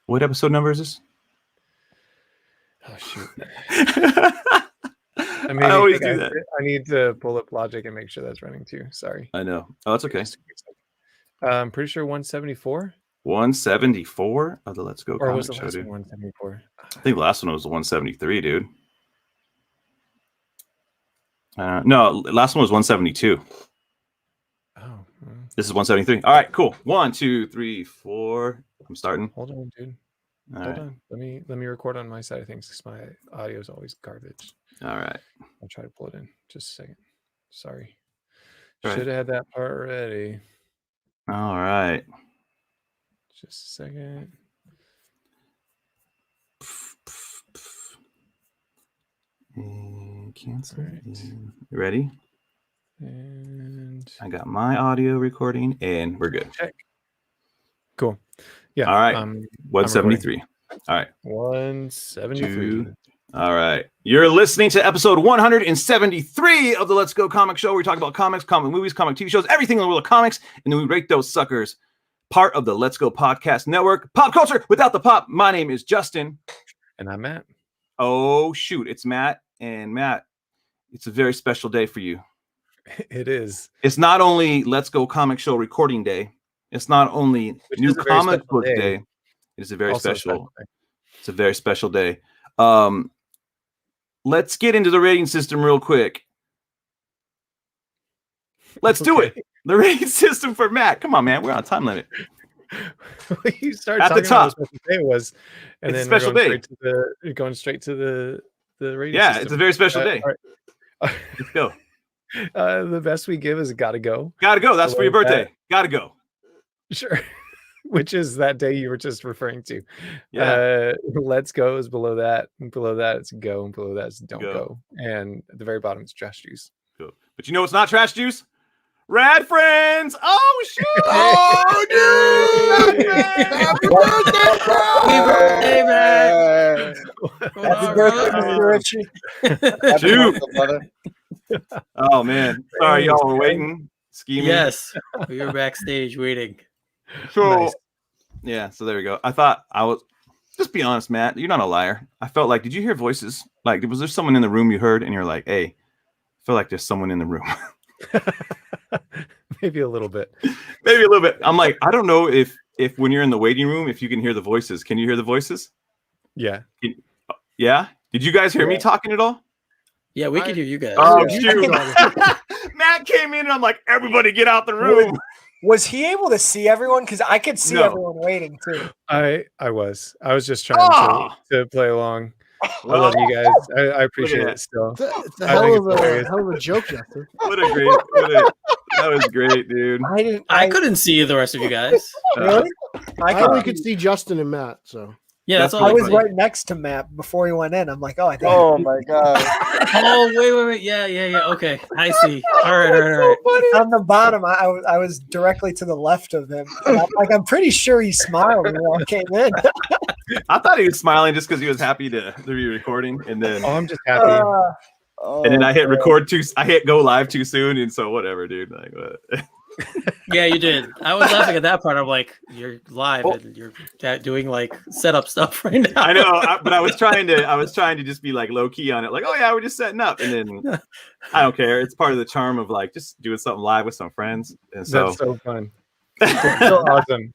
What episode number is this? Oh shoot! I always do that. I need to pull up Logic and make sure that's running too. Sorry. I know. Oh, that's okay. I'm pretty sure 174. 174 of the Let's Go Or was comic the show, last dude. one 174? I think the last one was 173, dude. No, last one was 172. Oh, this is 173. All right, cool. 1, 2, 3, 4. I'm starting. Hold on, dude. Hold on. Let me record on my side of things because my audio is always garbage. All right. I'll try to pull it in. Just a second. Sorry. Right. Should have had that part ready. All right. Just a second. And cancel. Right. You ready? And I got my audio recording, and we're good. Check. Cool. Yeah. All right. 173. All right. 173. All right. You're listening to episode 173 of the Let's Go Comic Show. We talk about comics, comic movies, comic TV shows, everything in the world of comics, and then we rate those suckers. Part of the Let's Go Podcast Network. Pop culture without the pop. My name is Justin. And I'm Matt. Oh, shoot. It's Matt. And Matt, it's a very special day for you. It is. It's not only Let's Go Comic Show recording day. It's not only new comic book day. It is a very special. It's a very special day. Let's get into the rating system real quick. Let's do it. The rating system for Matt. Come on, man. We're on a time limit. You started at the top. About what the day was, and it's then a special day. Going straight to the rating Yeah, system. it's a very special day. Right. Let's go. The best we give is gotta go. Gotta go. That's for your birthday. Gotta go. Sure. Which is that day you were just referring to. Yeah. Let's go is below that. And below that it's go. And below that it's don't Go. go. And at the very bottom it's trash juice. Go. But you know what's not trash juice? Rad Friends. Oh, shoot. Oh, dude. Happy birthday, man. Happy birthday, Mr. Richey. Shoot. Oh, man. Sorry, y'all were waiting. Scheming. Yes, we were backstage waiting. So, Nice. yeah, so there we go. I thought I was, just be honest, Matt, you're not a liar. I felt like, did you hear voices? Like, was there someone in the room you heard and you're like, hey, I feel like there's someone in the room. Maybe a little bit. Maybe a little bit. I'm like, I don't know if when you're in the waiting room, if you can hear the voices. Can you hear the voices? Yeah. Yeah? Did you guys hear me talking at all? Yeah, we could hear you guys. Oh, shoot. Matt came in and I'm like, everybody get out the room. Was he able to see everyone? Because I could see everyone waiting too. I was just trying to play along. I love you guys. I appreciate it still. It's a hell of a joke, Justin. That was great, dude. I couldn't see the rest of you guys. Really? I only could see Justin and Matt. So yeah, that's all. I was right next to Matt before he went in. I'm like, oh, I think. Oh my god. Oh wait. Yeah. Okay, I see. All right. On the bottom, I was directly to the left of him. And I'm pretty sure he smiled when we all came in. I thought he was smiling just because he was happy to be recording, and then I'm just happy. And then I hit record I hit go live too soon, and so whatever, dude. Like, what? Yeah, you did. I was laughing at that part. I'm like, you're live and you're doing like setup stuff right now. I know, but I was trying to just be like low key on it, like, oh yeah, we're just setting up, and then I don't care. It's part of the charm of like just doing something live with some friends, and so that's so fun. It's so awesome.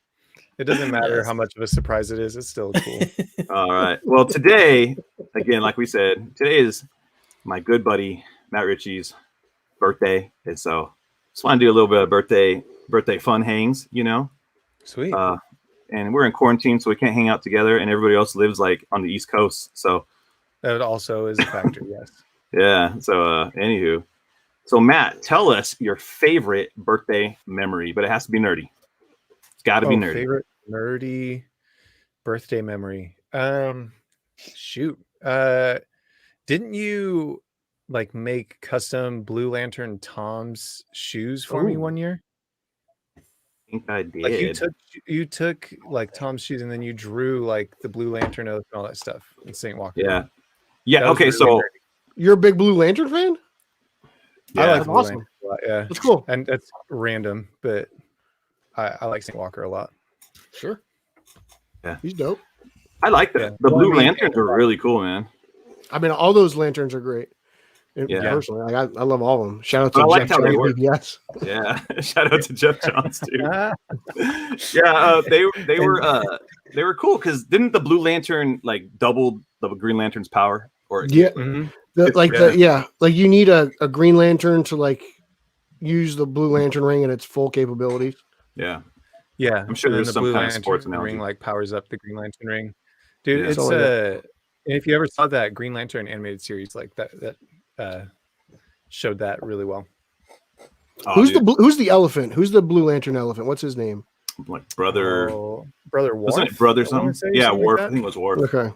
It doesn't matter how much of a surprise it is. It's still cool. All right. Well, today, again, like we said, today is my good buddy Matt Richey's birthday, and so just want to do a little bit of birthday fun hangs, you know. Sweet. And we're in quarantine, so we can't hang out together, and everybody else lives like on the East Coast, so that also is a factor. Yes. Yeah. So, anywho, so Matt, tell us your favorite birthday memory, but it has to be nerdy. It's got to be nerdy. Favorite nerdy birthday memory. Shoot. Didn't you like make custom Blue Lantern Tom's shoes for me one year? I think I did. Like you took like Tom's shoes and then you drew like the Blue Lantern oath and all that stuff in St. Walker. Yeah. Yeah. Okay. Really So nerdy. You're a big Blue Lantern fan? Yeah, I like that's Blue awesome. Lantern a lot, yeah. That's cool. And that's random, but I like St. Walker a lot. Sure. Yeah. He's dope. I like that. Yeah. The Well, I blue mean, lanterns are really cool, man. I mean, all those lanterns are great. Yeah. Personally, I love all of them. Shout out But to I like Jeff how they Johns, work. BBS. Yeah. Shout out to Jeff Johns too. Ah, Yeah, they were cool because didn't the Blue Lantern like double the Green Lantern's power? Or Yeah, mhm. like you need a Green Lantern to like use the Blue Lantern ring and its full capabilities. yeah, Yeah, I'm sure and then there's the some Blue kind of Lantern sports analogy. ring like powers up the Green Lantern ring. Dude, Yeah. it's Something like if you ever saw that Green Lantern animated series, like that showed that really well. Oh, who's dude, who's the elephant? Who's the Blue Lantern elephant? What's his name? like brother? Brother Worf? Wasn't it brother I wanna something? say, Yeah, something like Worf. that. I think it was Worf. Okay,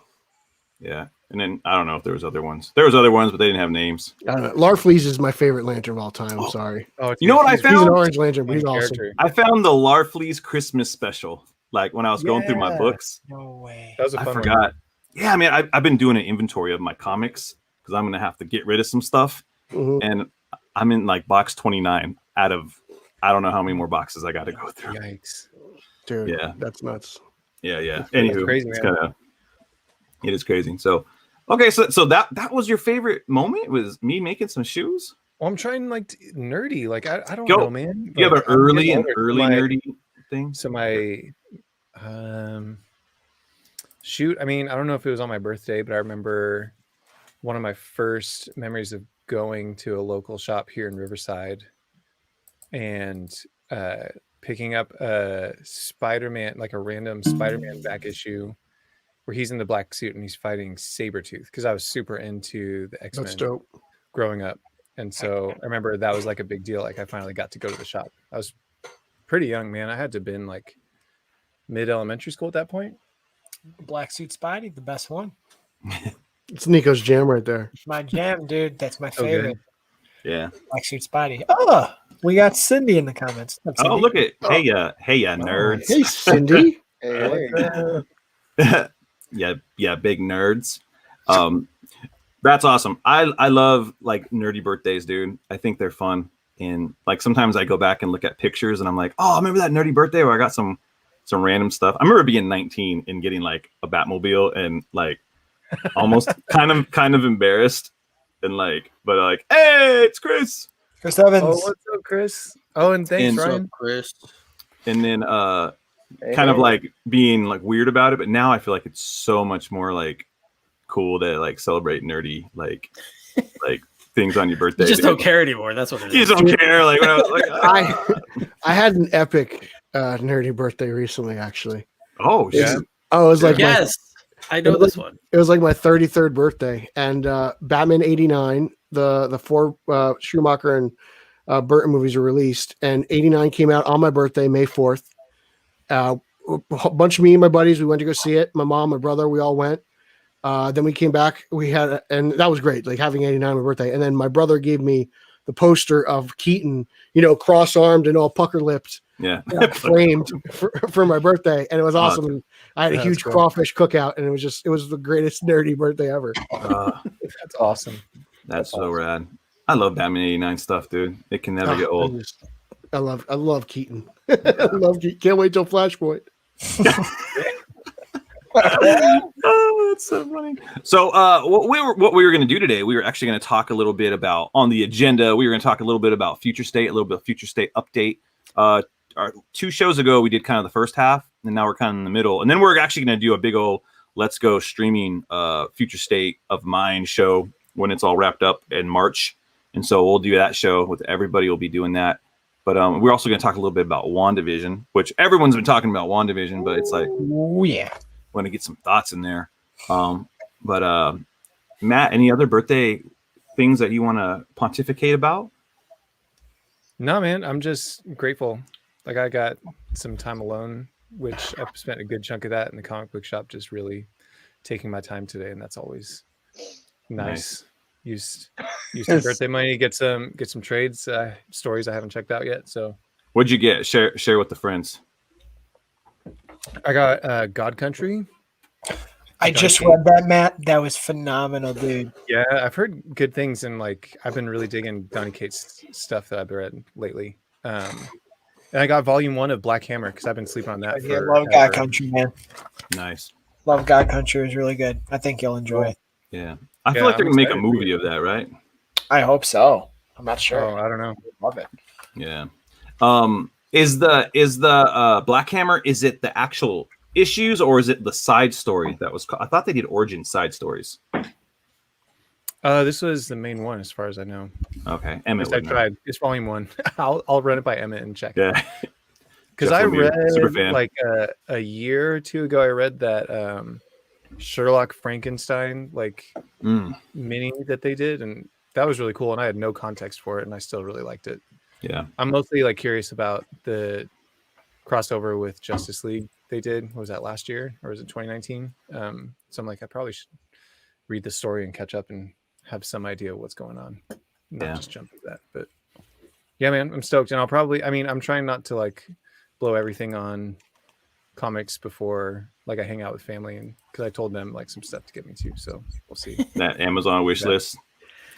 Yeah, and then I don't know if there was other ones. There was other ones, but they didn't have names. I don't know. Larfleeze is my favorite lantern of all time. I'm sorry. Oh, You know what I he's found? He's an Found- orange lantern, but main he's awesome. character. I found the Larfleeze Christmas special. Like when I was going through my Yeah. books, No way. That was a I fun forgot. one. Yeah, I mean, I've been doing an inventory of my comics because I'm gonna have to get rid of some stuff, Mhm. and I'm in like box 29 out of I don't know how many more boxes I got to go through. Yikes. Dude, Yeah. that's nuts. Yeah. That's Anywho, crazy, it's man. it is crazy. So, okay, so that was your favorite moment was me making some shoes. Well, I'm trying like nerdy. Like I don't Go. know, man. You have an Like, I'm early getting and older, so early my- nerdy thing. So my shoot, I mean, I don't know if it was on my birthday, but I remember one of my first memories of going to a local shop here in Riverside and picking up a Spider-Man, like a random Spider-Man back issue where he's in the black suit and he's fighting Sabretooth because I was super into the X-Men That's dope. growing up. And so I remember that was like a big deal. Like I finally got to go to the shop. I was pretty young, man. I had to have been like mid-elementary school at that point. Black Suit Spidey, the best one. It's Nico's jam right there. My jam, dude. That's my So good. favorite. Yeah. Black Suit Spidey. Oh, we got Cindy in the comments. What's up, Oh, Cindy? look at hey ya nerds. Hey, Cindy. yeah, big nerds. That's awesome. I love like nerdy birthdays, dude. I think they're fun. And like sometimes I go back and look at pictures and I'm like, oh, I remember that nerdy birthday where I got some random stuff. I remember being 19 and getting like a Batmobile and like almost kind of embarrassed and like, but like, hey, it's Chris. Chris Evans. Oh, what's up, Chris? Oh, and thanks, And- Ryan. Chris. And then kind of like being like weird about it, but now I feel like it's so much more like cool to like celebrate nerdy like things on your birthday. You just dude. don't care anymore. That's what it You is. just don't care. Like when I was like, ah. I had an epic nerdy birthday recently, actually. Oh shit. Yeah. Oh, it was like Yes, I know this one. it was like my 33rd birthday, and Batman ¡89, the four Schumacher and Burton movies were released, and '89 came out on my birthday, May 4th. A bunch of me and my buddies, we went to go see it. My mom, my brother, we all went. Then we came back. And that was great, like having '89 on my birthday. And then my brother gave me the poster of Keaton, cross-armed and all pucker-lipped, Yeah. framed for my birthday, and it was awesome. And I had a That's huge cool. crawfish cookout, and it was the greatest nerdy birthday ever. That's awesome. That's so rad. I love Batman '89 stuff, dude. It can never get old. I love Keaton. I love Keaton. Can't wait till Flashpoint. Oh, that's so funny. So, what we were going to do today, we were actually going to talk a little bit about on the agenda. We were going to talk a little bit about Future State, a little bit of Future State update. Our 2 shows ago, we did kind of the first half, and now we're kind of in the middle. And then we're actually going to do a big old Let's Go streaming Future State of Mind show when it's all wrapped up in March. And so we'll do that show with everybody. Will be doing that. But we're also going to talk a little bit about WandaVision, which everyone's been talking about WandaVision, but it's like, Oh, yeah. want to get some thoughts in there. But Matt, any other birthday things that you want to pontificate about? No, man, I'm just grateful. Like I got some time alone, which I've spent a good chunk of that in the comic book shop, just really taking my time today, and that's always nice. Used some birthday money to get some trades, stories I haven't checked out yet. So What'd you get? Share with the friends. I got God Country. I just read that, Matt. That was phenomenal, dude. Yeah, I've heard good things, and like I've been really digging Donny Cates stuff that I've read lately. And And I got volume 1 of Black Hammer because I've been sleeping on that. Yeah, love Guy Country, man. Nice. Love Guy Country. It was really good. I think you'll enjoy it. Yeah. I feel like they're going to make a movie of that, right? I hope so. I'm not sure. Oh, I don't know. Love it. Yeah. Is the Black Hammer, is it the actual issues or is it the side story that was I thought they did origin side stories. This was the main one as far as I know. Okay. Emmett, I tried. It's volume 1. I'll run it by Emmett and check. Yeah. Because I read like a year or two ago, I read that Sherlock Frankenstein like mini that they did, and that was really cool. And I had no context for it, and I still really liked it. Yeah, I'm mostly like curious about the crossover with Justice League they did. What was that, last year or was it 2019? So I'm like, I probably should read the story and catch up and have some idea of what's going on, not just jump into that. But yeah, man, I'm stoked, and I'm trying not to like blow everything on comics before like I hang out with family, and because I told them like some stuff to get me to, so we'll see. That Amazon wish list.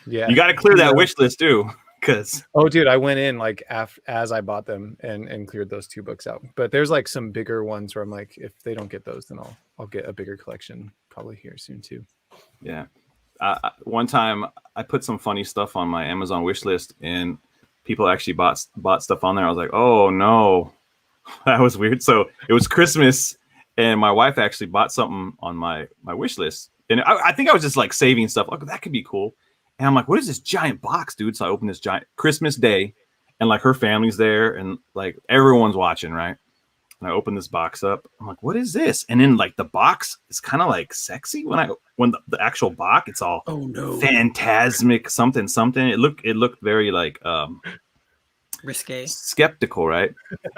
Yeah, you got to clear that wish list too, because dude, I went in like as I bought them and cleared those 2 books out. But there's like some bigger ones where I'm like, if they don't get those, then I'll get a bigger collection probably here soon too. Yeah. One time I put some funny stuff on my Amazon wish list, and people actually bought stuff on there. I was like, oh no, that was weird. So it was Christmas, and my wife actually bought something on my wish list, and I think I was just like saving stuff. Like, that could be cool. And I'm like, what is this giant box, dude? So I opened this giant Christmas Day, and like her family's there, and like everyone's watching, right? And I opened this box up. I'm like, what is this? And then like the box is kind of like sexy when the actual box, it's all phantasmic something. It looked very like risque, skeptical, right?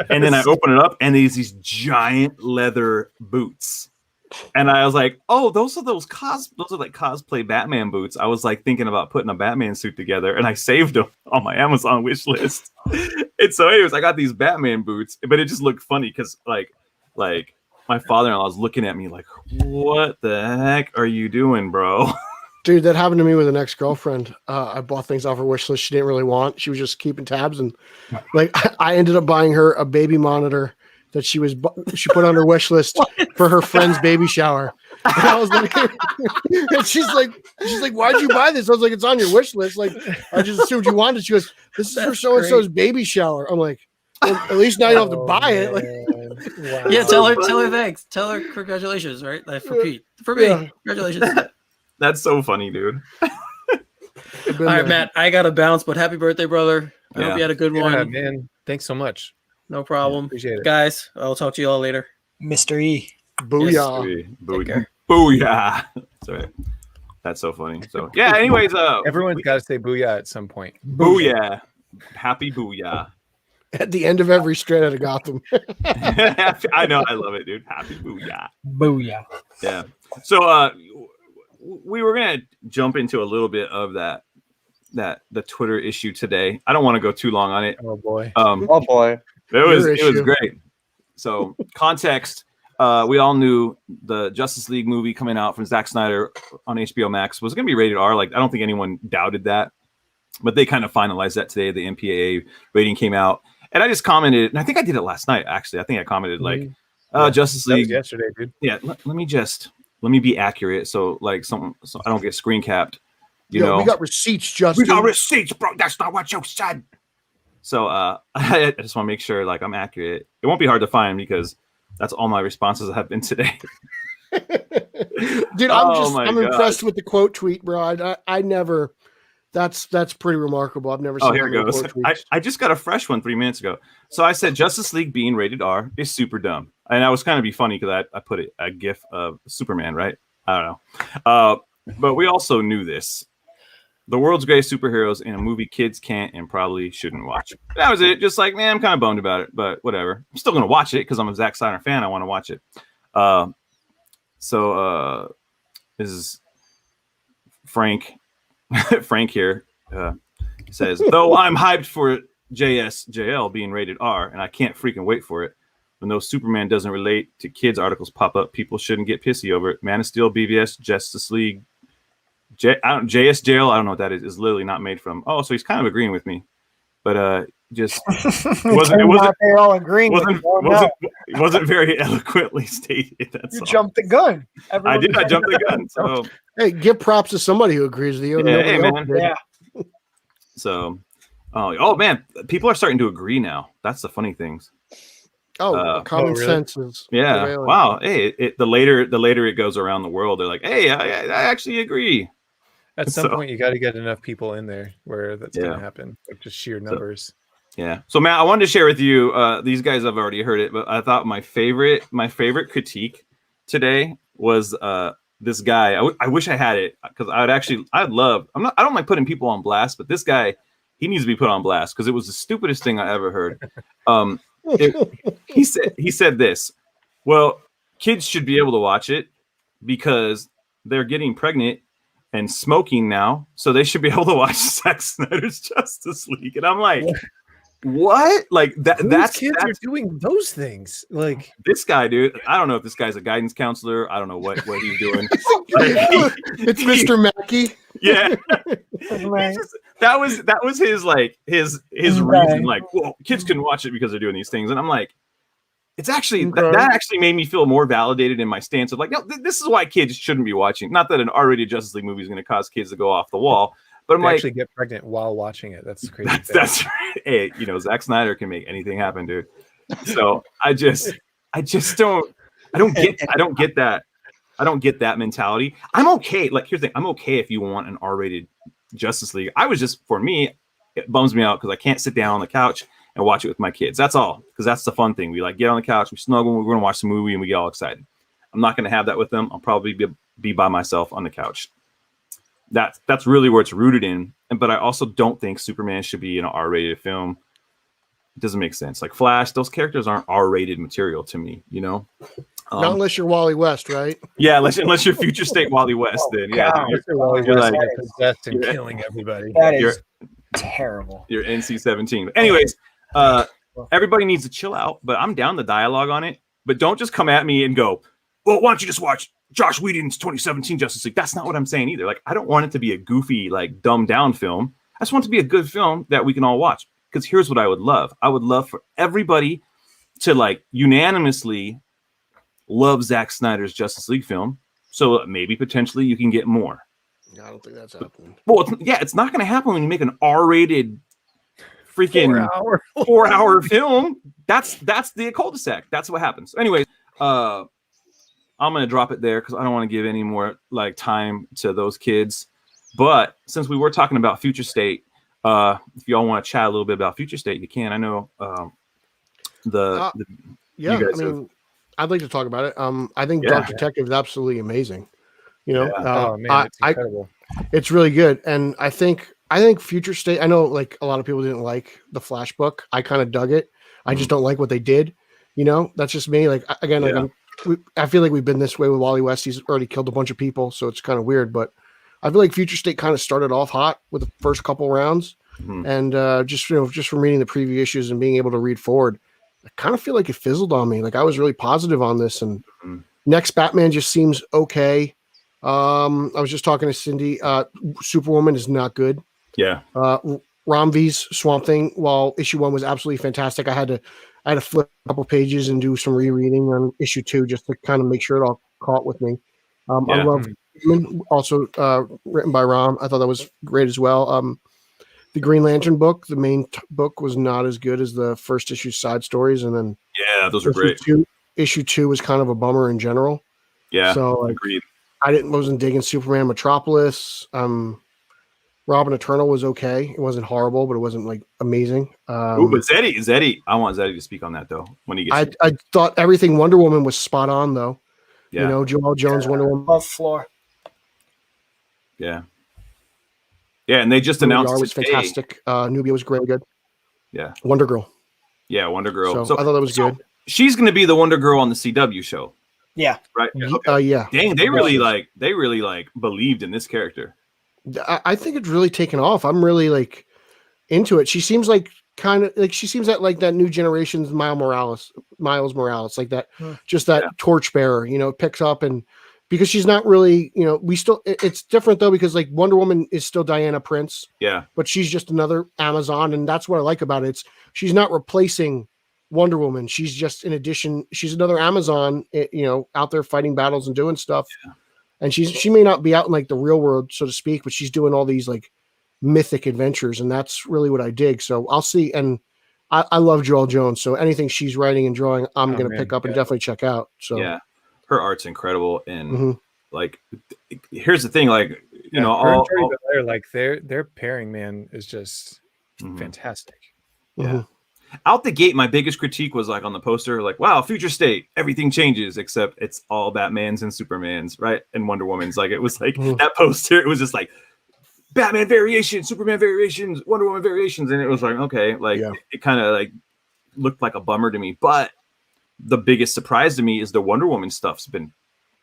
And then I open it up, and there's these giant leather boots. And I was like, oh, those are like cosplay Batman boots. I was like thinking about putting a Batman suit together, and I saved them on my Amazon wish list. And so anyways, I got these Batman boots, but it just looked funny because like my father-in-law was looking at me like, what the heck are you doing, bro? Dude, that happened to me with an ex-girlfriend. I bought things off her wish list she didn't really want. She was just keeping tabs, and like I ended up buying her a baby monitor that she put on her wish list for her friend's baby shower. And I was like, and she's like, why'd you buy this? I was like, it's on your wish list. Like, I just assumed you wanted it. She goes, this is for so-and-so's baby shower. I'm like, well, at least now you don't have to buy it. Like, wow. Yeah, tell her thanks. Tell her congratulations, right? Like for Pete. For me. Congratulations. That's so funny, dude. All right, Matt, I gotta bounce, but happy birthday, brother. I hope you had a good one. Man. Thanks so much. No problem. Appreciate it. Guys, I'll talk to you all later. Mr. E. Booyah. Yes. Booyah. Sorry. That's so funny. So yeah, anyways, everyone's got to say booyah at some point. Booyah. Happy booyah. At the end of every Straight Outta Gotham. I know, I love it, dude. Happy booyah. Booyah. Yeah. So we were gonna jump into a little bit of the Twitter issue today. I don't want to go too long on it. Oh boy. Oh boy. It was great. So context, we all knew the Justice League movie coming out from Zack Snyder on HBO Max was going to be rated R. Like, I don't think anyone doubted that, but they kind of finalized that today. The MPAA rating came out, and I just commented, and I think I did it last night. Actually, I think I commented like, Justice League yesterday, dude. Yeah. Let me be accurate. So like so I don't get screen capped. You know, we got receipts, Justin. We got receipts, bro. That's not what you said. So I just want to make sure like I'm accurate. It won't be hard to find because that's all my responses have been today. Dude, I'm impressed with the quote tweet, bro. I never. That's pretty remarkable. I've never seen. Oh, here it goes. I just got a fresh one 3 minutes ago. So I said Justice League being rated R is super dumb, and I was kind of be funny because I put a GIF of Superman, right? I don't know, but we also knew this. The world's greatest superheroes in a movie kids can't and probably shouldn't watch. That was it. Just like, man, I'm kind of bummed about it, but whatever. I'm still going to watch it because I'm a Zack Snyder fan. I want to watch it. So this is Frank. Frank here says, though I'm hyped for JSJL being rated R, and I can't freaking wait for it. When those Superman doesn't relate to kids articles pop up, people shouldn't get pissy over it. Man of Steel, BVS, Justice League, JSJL, I don't know what that is literally not made from. Oh, so he's kind of agreeing with me. But just They're all agreeing. wasn't very eloquently stated. That's You all. jumped the gun. I did. I jumped the gun. So Hey, give props to somebody who agrees with you. Yeah, Nobody hey, else man. did. Yeah. so, oh man, people are starting to agree now. That's the funny things. Oh, common really? sense is Yeah. prevailing. Wow. Hey, the later it goes around the world, they're like, hey, I actually agree. At some So- point, you got to get enough people in there where that's going Yeah. to happen. Like just sheer numbers. Yeah. So Matt, I wanted to share with you. These guys have already heard it, but I thought my favorite critique today was this guy. I wish I had it because I don't like putting people on blast, but this guy, he needs to be put on blast because it was the stupidest thing I ever heard. He said this. Well, kids should be able to watch it because they're getting pregnant and smoking now, so they should be able to watch Zack Snyder's Justice League. And I'm like, what? Like that's kids are doing those things. Like this guy, dude. I don't know if this guy's a guidance counselor. I don't know what he's doing. It's Mr. Mackey. Yeah. Right. That was his Right. reason. Like, well, kids can watch it because they're doing these things, and I'm like, it's actually that actually made me feel more validated in my stance of like, no, this is why kids shouldn't be watching. Not that an R-rated Justice League movie is going to cause kids to go off the wall, but I'm they like, actually get pregnant while watching it. That's crazy. that's right. Hey, Zack Snyder can make anything happen, dude. So I don't get that. I don't get that mentality. I'm okay. Like, here's the thing. I'm okay if you want an R-rated Justice League. For me, it bums me out because I can't sit down on the couch and watch it with my kids. That's all. Because that's the fun thing. We like get on the couch, we snuggle, we're going to watch the movie, and we get all excited. I'm not going to have that with them. I'll probably be by myself on the couch. That's really where it's rooted in. But I also don't think Superman should be an R-rated film. It doesn't make sense. Like Flash, those characters aren't R-rated material to me, Not unless you're Wally West, right? Yeah, unless you're Future State Wally West, then yeah, God. you're like possessed and killing everybody. That is terrible. you're NC-17. Anyways, everybody needs to chill out, but I'm down the dialogue on it. But don't just come at me and go, well, why don't you just watch Josh Whedon's 2017 Justice League? That's not what I'm saying either. Like, I don't want it to be a goofy, like dumbed down film. I just want it to be a good film that we can all watch. Because here's what I would love. I would love for everybody to like unanimously love Zack Snyder's Justice League film. So maybe potentially you can get more. I don't think that's happening. Well, it's not going to happen when you make an R-rated freaking 4-hour film. That's the cul-de-sac. That's what happens. Anyways, I'm going to drop it there because I don't want to give any more like time to those kids. But since we were talking about Future State, if y'all want to chat a little bit about Future State, you can. I know I'd like to talk about it. I think Yeah. Dark Detective is absolutely amazing. Oh man, it's incredible. It's really good, and I think Future State. I know like a lot of people didn't like the Flash book. I kind of dug it. I just don't like what they did. That's just me. Like again, I feel like we've been this way with Wally West. He's already killed a bunch of people, so it's kind of weird. But I feel like Future State kind of started off hot with the first couple rounds, and just from reading the preview issues and being able to read forward, I kind of feel like it fizzled on me. Like I was really positive on this, and next Batman just seems okay. I was just talking to Cindy. Superwoman is not good. Yeah. Ramvi's Swamp Thing, while issue 1 was absolutely fantastic, I had to flip a couple pages and do some rereading on issue 2 just to kind of make sure it all caught with me. I love also written by Ram. I thought that was great as well. The Green Lantern book, the main book, was not as good as the first issue side stories, and then those are great. Issue 2 was kind of a bummer in general. Yeah, so agreed. I wasn't digging Superman Metropolis. Robin Eternal was okay. It wasn't horrible, but it wasn't like amazing. But Zeddy, I want Zeddy to speak on that though when he gets. I thought everything Wonder Woman was spot on though. Yeah. Joel Jones Wonder Woman. Above floor. Yeah. Yeah, and they just announced was fantastic. Nubia was great, good. Yeah. Wonder Girl. Yeah, Wonder Girl. So I thought that was good. She's going to be the Wonder Girl on the CW show. Yeah. Right. Yeah. Dang, they really believed in this character. I think it's really taken off. I'm really like into it. She seems like she seems that new generation's Miles Morales, like that, just that torchbearer, picks up and because she's not really, you know, it's different though, because like Wonder Woman is still Diana Prince, Yeah. but she's just another Amazon. And that's what I like about it. She's not replacing Wonder Woman. She's just, in addition, she's another Amazon, you know, out there fighting battles and doing stuff. Yeah. And she may not be out in like the real world, so to speak, but she's doing all these like mythic adventures. And that's really what I dig. So I'll see. And I love Joelle Jones. So anything she's writing and drawing, I'm going to pick up and definitely check out. So yeah, her art's incredible. And Mhm. like, here's the thing, like, you know, her and all Jordie Bellaire, like their pairing, man, is just Mhm. fantastic. Yeah. Mhm. Out the gate, my biggest critique was like on the poster, like, wow, future state, everything changes except it's all Batman's and Superman's, right? And Wonder Woman's. Like, it was like that poster, it was just like Batman variations, Superman variations, Wonder Woman variations. And it was like, okay, like it kind of like looked like a bummer to me. But the biggest surprise to me is the Wonder Woman stuff's been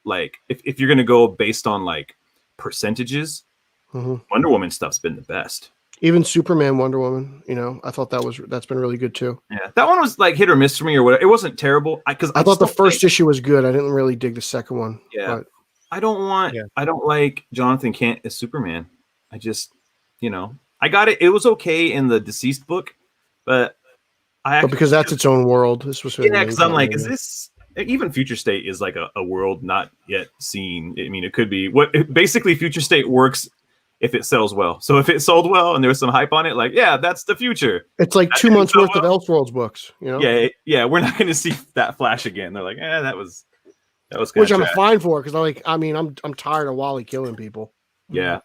like, if you're going to go based on like percentages, Wonder Woman stuff's been the best. Even Superman, Wonder Woman, you know, I thought that's been really good too. Yeah, that one was like hit or miss for me or whatever. It wasn't terrible because I thought the first issue was good. I didn't really dig the second one. Yeah, but I don't like Jonathan Kent as Superman. I just, you know, I got it. It was okay in the Deceased book, but because that's its own world. This was because I'm like, is this even Future State is like a world not yet seen? I mean, it could be basically Future State works if it sells well. So if it sold well and there was some hype on it, like, yeah, that's the future. It's like 2 months worth of Elseworlds books, you know? Yeah, we're not going to see that Flash again. They're like, that was which I'm fine for, because I'm tired of Wally killing people. Yeah,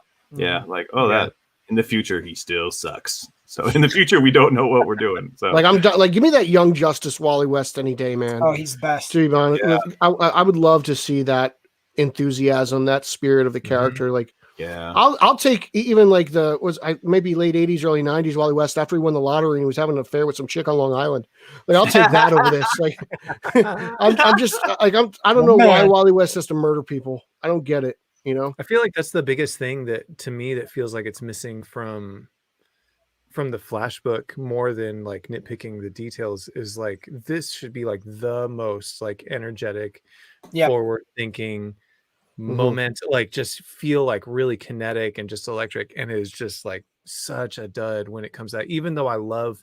like, that in the future he still sucks. So in the future we don't know what we're doing. So like I'm done. Like, give me that Young Justice Wally West any day, man. Oh, he's the best. To be honest, I would love to see that enthusiasm, that spirit of the character. Like, yeah, I'll take even like maybe late 80s, early 90s Wally West after he won the lottery and he was having an affair with some chick on Long Island. Like, I'll take that over this. Like, I'm just like I don't know why Wally West has to murder people. I don't get it. You know, I feel like that's the biggest thing that to me that feels like it's missing from the Flash book, more than like nitpicking the details, is like this should be like the most like energetic, forward thinking moment, like just feel like really kinetic and just electric, and it is just like such a dud when it comes out. Even though I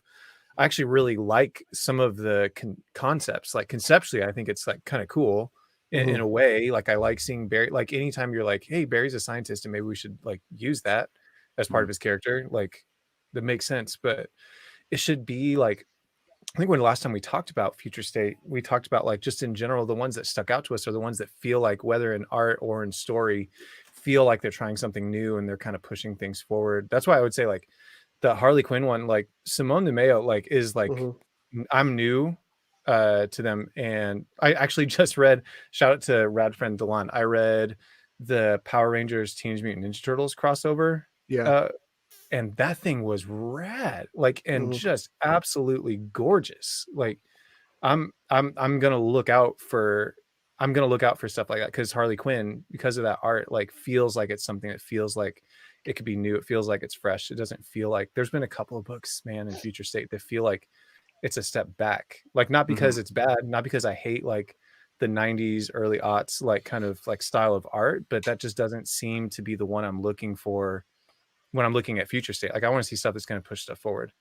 actually really like some of the concepts, like conceptually I think it's like kind of cool in a way. Like, I like seeing Barry, like anytime you're like, hey, Barry's a scientist and maybe we should like use that as part of his character, like that makes sense. But it should be like, I think when the last time we talked about Future State, we talked about like just in general, the ones that stuck out to us are the ones that feel like, whether in art or in story, feel like they're trying something new and they're kind of pushing things forward. That's why I would say like the Harley Quinn one, like Simone de Mayo, like is like, I'm new to them. And I actually just read, shout out to Rad Friend Delan, I read the Power Rangers Teenage Mutant Ninja Turtles crossover. And that thing was rad, like, and just absolutely gorgeous. Like, I'm gonna look out for stuff like that, because Harley Quinn, because of that art, like feels like it's something that feels like it could be new. It feels like it's fresh. It doesn't feel like, there's been a couple of books, man, in Future State that feel like it's a step back. Like, not because it's bad, not because I hate like the 90s, early aughts, like kind of like style of art, but that just doesn't seem to be the one I'm looking for when I'm looking at Future State. Like, I want to see stuff that's going to push stuff forward.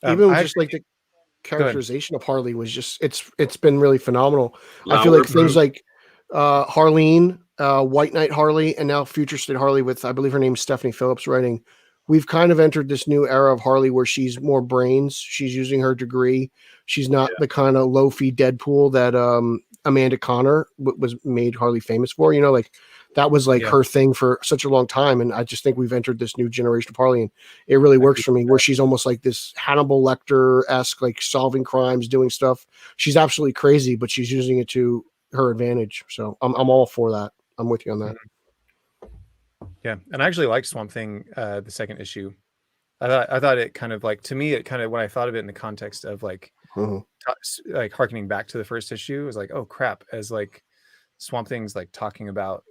Even just like the characterization of Harley was just, it's been really phenomenal. I feel like things like Harleen, White Knight Harley, and now Future State Harley with, I believe her name's Stephanie Phillips writing. We've kind of entered this new era of Harley where she's more brains. She's using her degree. She's not the kind of low-fee Deadpool that Amanda Connor was made Harley famous for. You know, like that was like her thing for such a long time. And I just think we've entered this new generation of Harley, and it really works for me, where she's almost like this Hannibal Lecter-esque, like solving crimes, doing stuff. She's absolutely crazy, but she's using it to her advantage. So I'm all for that. I'm with you on that. Yeah. And I actually like Swamp Thing, the second issue. I thought it kind of like, to me, it kind of, when I thought of it in the context of like, like harkening back to the first issue, it was like, oh crap, as like Swamp Thing's like talking about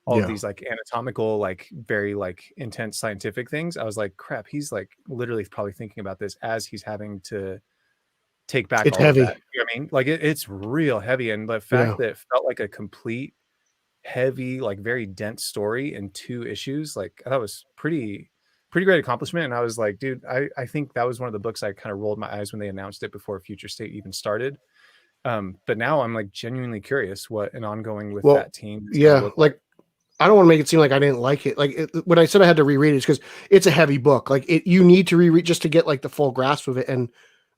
all of these like anatomical, like very like intense scientific things. I was like, crap, he's like literally probably thinking about this as he's having to take back. It's all heavy. of that. You know what I mean? Like it's real heavy. And the fact that it felt like a complete heavy, like very dense story in 2 issues. Like that was pretty great accomplishment. And I was like, dude, I think that was one of the books I kind of rolled my eyes when they announced it before Future State even started. But now I'm like genuinely curious what an ongoing with that team is gonna look like. I don't want to make it seem like I didn't like it. Like when I said I had to reread it, it's because it's a heavy book. Like you need to reread just to get like the full grasp of it. And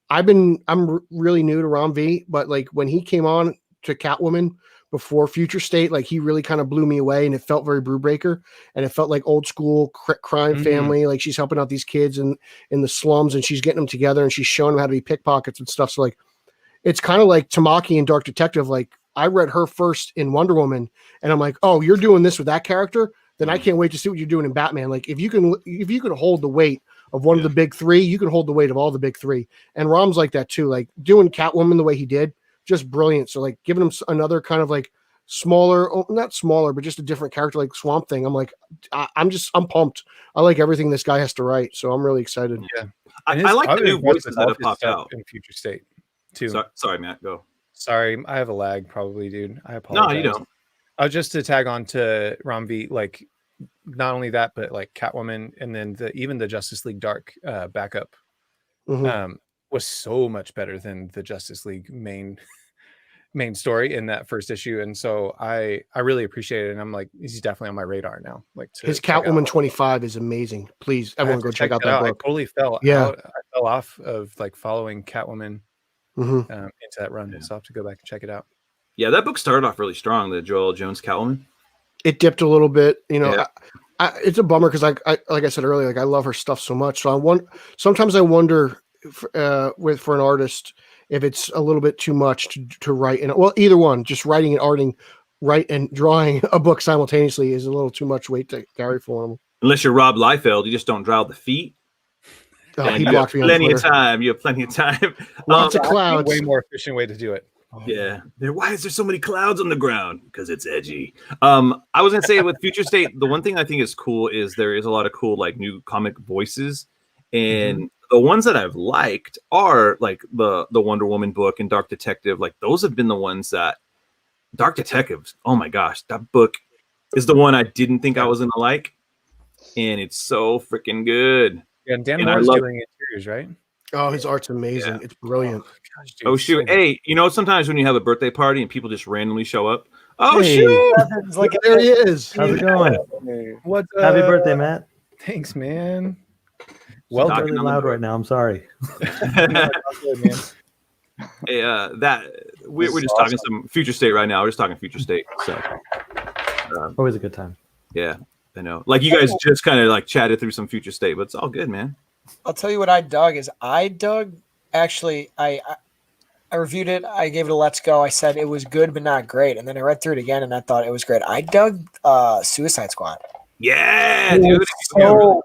I'm really new to Rom V, but like when he came on to Catwoman before Future State, like he really kind of blew me away, and it felt very Brewbreaker, and it felt like old school crime family. Like she's helping out these kids in the slums, and she's getting them together, and she's showing them how to be pickpockets and stuff. So like, it's kind of like Tamaki in Dark Detective. Like I read her first in Wonder Woman, and I'm like, oh, you're doing this with that character? Then I can't wait to see what you're doing in Batman. Like if you can hold the weight of one of the big 3, you can hold the weight of all the big 3. And Rom's like that too. Like doing Catwoman the way he did, just brilliant. So like giving him another kind of like smaller, not smaller, but just a different character like Swamp Thing. I'm like, I'm pumped. I like everything this guy has to write. So I'm really excited. Yeah. I like the new voices that have popped out in Future State too. Sorry, Matt, go. Sorry, I have a lag probably, dude. I apologize. No, you don't. Just to tag on to Rom V, like not only that, but like Catwoman, and then even the Justice League Dark backup was so much better than the Justice League main story in that first issue. And so I really appreciate it. And I'm like, he's definitely on my radar now. Like his Catwoman 25 is amazing. Please, everyone go check out that book. I totally fell out. I fell off of like following Catwoman into that run. So I'll have to go back and check it out. Yeah, that book started off really strong, the Joel Jones Catwoman. It dipped a little bit, you know. It's a bummer because I like I said earlier, like I love her stuff so much. So sometimes I wonder for an artist if it's a little bit too much to write. And well, either one, just writing and drawing a book simultaneously is a little too much weight to carry for him. Unless you're Rob Liefeld, you just don't draw the feet. He blocked me on plenty Twitter. of time. You have plenty of time. Lots of clouds. Way more efficient way to do it. Yeah. Why is there so many clouds on the ground? Because it's edgy. I was gonna say with Future State, the one thing I think is cool is there is a lot of cool like new comic voices, and the ones that I've liked are like the Wonder Woman book and Dark Detective. Like those have been the ones that Dark Detective. Oh my gosh, that book is the one I didn't think I was gonna like, and it's so freaking good. Yeah, and Dan Moore's doing interiors, right? Oh, his art's amazing. Yeah. It's brilliant. Gosh, dude, oh, shoot. So hey, you know, sometimes when you have a birthday party and people just randomly show up. Oh, shoot. Like, there he is. How's it going? What's Happy birthday, Matt. Thanks, man. Well, really loud right now. I'm sorry. No, good, man. Hey, we're just talking some Future State right now. We're just talking Future State. So, always a good time. Yeah, I know. Like you guys just kind of like chatted through some Future State, but it's all good, man. I'll tell you what I dug actually I reviewed it. I gave it a let's go. I said it was good but not great, and then I read through it again and I thought it was great. I dug Suicide Squad. Yeah, dude. So,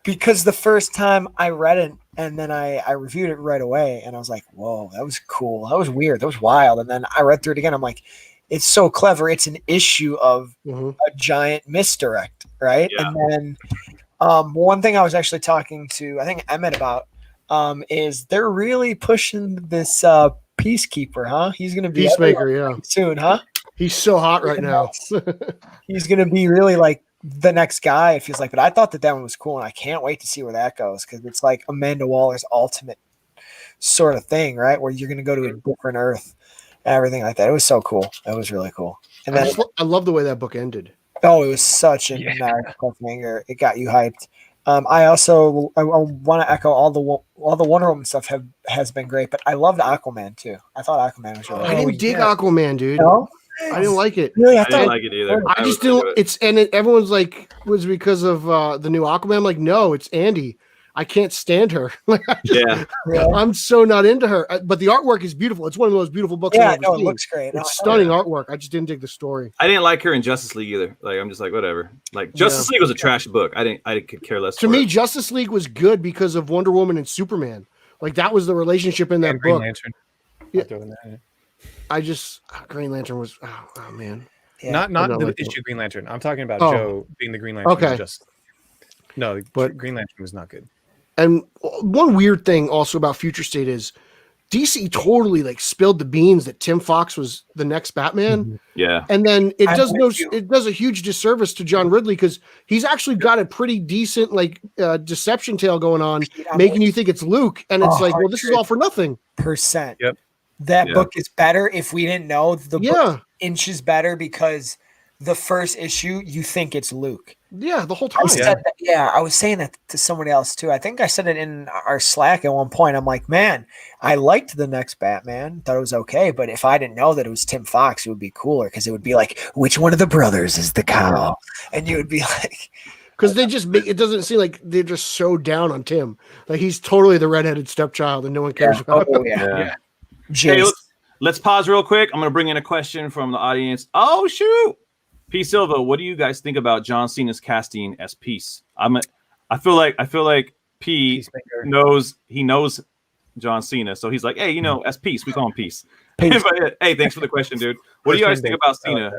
because the first time I read it and then I reviewed it right away and I was like, whoa, that was cool. That was weird. That was wild. And then I read through it again. I'm like, it's so clever. It's an issue of a giant misdirect, right? Yeah. And then one thing I was actually talking to, I think Emmett about, is they're really pushing this Peacekeeper, huh? He's going to be Peacemaker, soon, huh? He's so hot right now. He's going to be really like the next guy, it feels like. But I thought that one was cool, and I can't wait to see where that goes because it's like Amanda Waller's ultimate sort of thing, right? Where you're going to go to a different Earth and everything like that. It was so cool. It was really cool. And then I love the way that book ended. Oh, it was such a nice cliffhanger. It got you hyped. I want to echo all the Wonder Woman stuff has been great, but I loved Aquaman too. I thought Aquaman was really. I didn't dig Aquaman, dude. No? I didn't like it. Really, I didn't like it either. I just didn't. Everyone's like, was because of the new Aquaman. I'm like, no, it's Andy. I can't stand her. I'm so not into her. But the artwork is beautiful. It's one of the most beautiful books I've ever seen. It looks great. It's stunning artwork. I just didn't dig the story. I didn't like her in Justice League either. Like I'm just like whatever. Like Justice League was a trash book. I could care less. To me, Justice League was good because of Wonder Woman and Superman. Like that was the relationship in that book. Green Lantern. I just Green Lantern was oh man. Yeah. Not the issue Green Lantern. I'm talking about Joe being the Green Lantern. Okay. But Green Lantern was not good. And one weird thing also about Future State is DC totally like spilled the beans that Tim Fox was the next Batman. Yeah. And then it I'm does a huge disservice to John Ridley because he's actually got a pretty decent like deception tale going on, making you think it's Luke, and it's like, well, this is all for nothing. %. Yep. That book is better if we didn't know the book inches better because the first issue you think it's Luke. Yeah, the whole time. I was saying that to somebody else too. I think I said it in our Slack at one point. I'm like, man, I liked the next Batman, thought it was okay, but if I didn't know that it was Tim Fox, it would be cooler because it would be like, which one of the brothers is the cow? And you would be like, because they just make it doesn't seem like they're just so down on Tim. Like he's totally the redheaded stepchild and no one cares about him. Hey, let's pause real quick. I'm gonna bring in a question from the audience. Oh shoot. P. Silva, what do you guys think about John Cena's casting as Peace? I feel like P knows John Cena, so he's like, hey, as Peace, we call him Peace. But, hey, thanks for the question, dude. What do you guys think about Cena?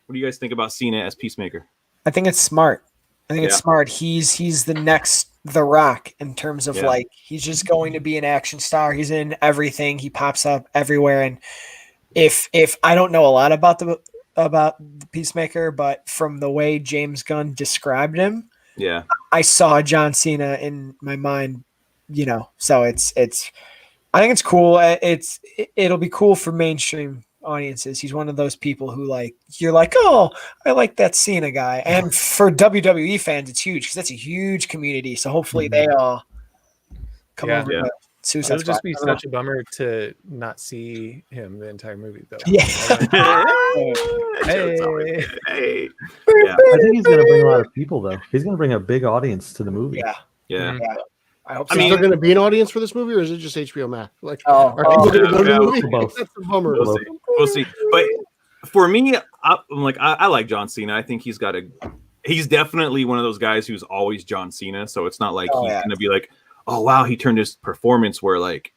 What do you guys think about Cena as Peacemaker? I think it's smart. It's smart. He's the next The Rock in terms of like he's just going to be an action star. He's in everything. He pops up everywhere. And if I don't know a lot about the Peacemaker, but from the way James Gunn described him, I saw John Cena in my mind, so it's I think it's cool. It'll be cool for mainstream audiences. He's one of those people who like, you're like, oh, I like that Cena guy. And for WWE fans, it's huge because that's a huge community. So hopefully they all come over to Suicide It would just Squad. be such a bummer to not see him the entire movie, though. Yeah. Hey. I think he's going to bring a lot of people, though. He's going to bring a big audience to the movie. Yeah. I hope so. I mean, is there going to be an audience for this movie, or is it just HBO Max? Like, are people going to go to the movie? Both. That's a bummer. We'll see. But for me, I'm like, I like John Cena. I think he's definitely one of those guys who's always John Cena. So it's not like he's going to be like, oh wow, he turned his performance where like